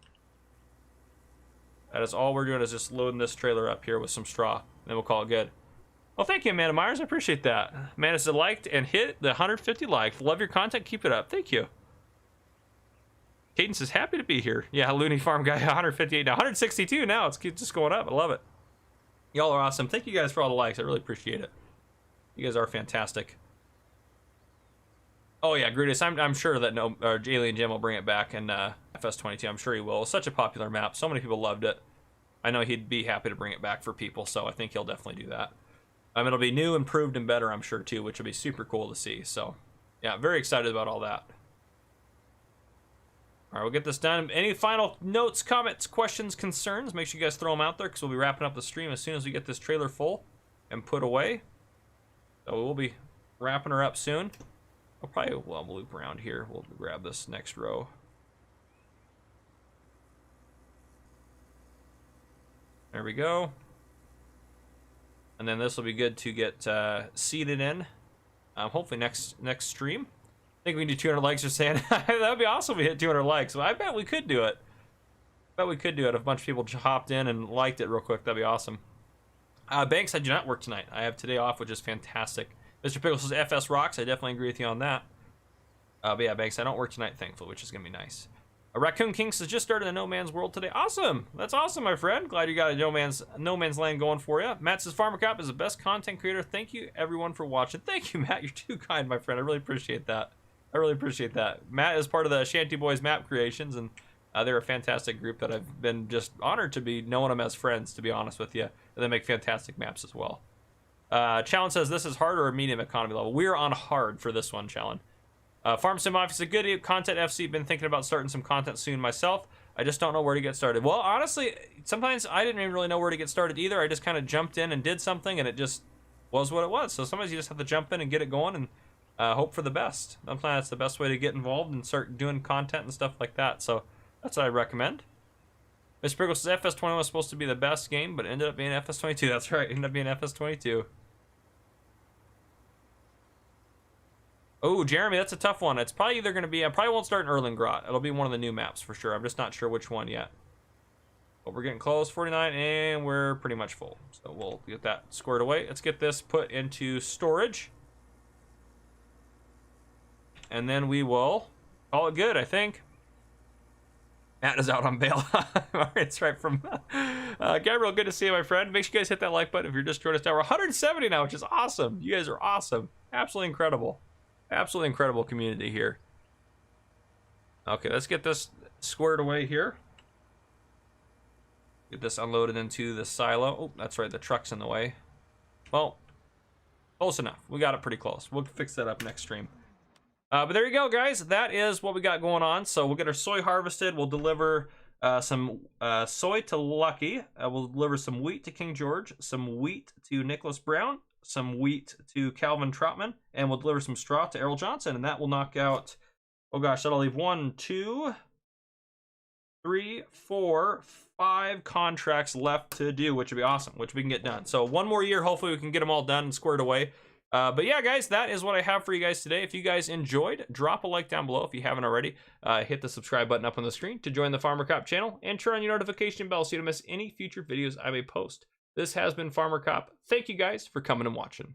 A: That is all we're doing, is just loading this trailer up here with some straw. And then we'll call it good. Well, thank you, Amanda Myers. I appreciate that. Amanda said liked and hit the 150 likes. Love your content. Keep it up. Thank you. Cadence is happy to be here. Yeah, Looney Farm guy, 158 now. 162 now. It's just going up. I love it. Y'all are awesome. Thank you guys for all the likes. I really appreciate it. You guys are fantastic. Oh, yeah, Grudis. I'm sure that Alien Jim will bring it back in FS22. I'm sure he will. It's such a popular map. So many people loved it. I know he'd be happy to bring it back for people, so I think he'll definitely do that. It'll be new, improved, and better, I'm sure, too, which will be super cool to see. So, yeah, very excited about all that. All right, we'll get this done. Any final notes, comments, questions, concerns? Make sure you guys throw them out there because we'll be wrapping up the stream as soon as we get this trailer full and put away. So we'll be wrapping her up soon. We'll loop around here. We'll grab this next row. There we go. And then this will be good to get seated in. Hopefully next stream. I think we can do 200 likes or saying that would be awesome if we hit 200 likes. Well, I bet we could do it. If a bunch of people hopped in and liked it real quick. That'd be awesome. Banks, I do not work tonight. I have today off, which is fantastic. Mr. Pickles says FS rocks. I definitely agree with you on that. But yeah, Banks, I don't work tonight, thankfully, which is gonna be nice. Raccoon King says just started a No Man's World today. Awesome. That's awesome, my friend. Glad you got a No Man's Land going for you. Matt says Farmer Cop is the best content creator. Thank you everyone for watching. Thank you, Matt. You're too kind, my friend. I really appreciate that. Matt is part of the Shanty Boys map creations, and they're a fantastic group that I've been just honored to be knowing them as friends, to be honest with you. And they make fantastic maps as well. Challen says this is hard or a medium economy level. We're on hard for this one, Challen. Farm Sim Office is a good content FC. Been thinking about starting some content soon myself. I just don't know where to get started. Well, honestly, sometimes I didn't even really know where to get started either. I just kind of jumped in and did something, and it just was what it was. So sometimes you just have to jump in and get it going and hope for the best. Sometimes that's the best way to get involved and start doing content and stuff like that. So that's what I recommend. Miss Sprinkle says FS21 was supposed to be the best game, but it ended up being FS22. That's right, it ended up being FS22. Oh, Jeremy, that's a tough one. It's probably either going to be, I probably won't start in Erlengrot. It'll be one of the new maps for sure. I'm just not sure which one yet. But we're getting close, 49, and we're pretty much full. So we'll get that squared away. Let's get this put into storage. And then we will call it good, I think. Matt is out on bail. It's right from Gabriel. Good to see you, my friend. Make sure you guys hit that like button if you're just joining us now. We're 170 now, which is awesome. You guys are awesome. Absolutely incredible. Absolutely incredible community here. Okay, let's get this squared away here. Get this unloaded into the silo. Oh, that's right, the truck's in the way. Well, close enough. We got it pretty close. We'll fix that up next stream. But there you go, guys. That is what we got going on. So we'll get our soy harvested. We'll deliver some soy to Lucky. We'll deliver some wheat to King George, some wheat to Nicholas Brown, some wheat to Calvin Trotman, and we'll deliver some straw to Errol Johnson. And that will knock out, oh gosh, that'll leave 1, 2, 3, 4, 5 contracts left to do, which would be awesome, which we can get done. So one more year, hopefully we can get them all done and squared away. But yeah, guys, that is what I have for you guys today. If you guys enjoyed, drop a like down below. If you haven't already, hit the subscribe button up on the screen to join the Farmer Cop channel, and turn on your notification bell so you don't miss any future videos I may post. This has been Farmer Cop. Thank you guys for coming and watching.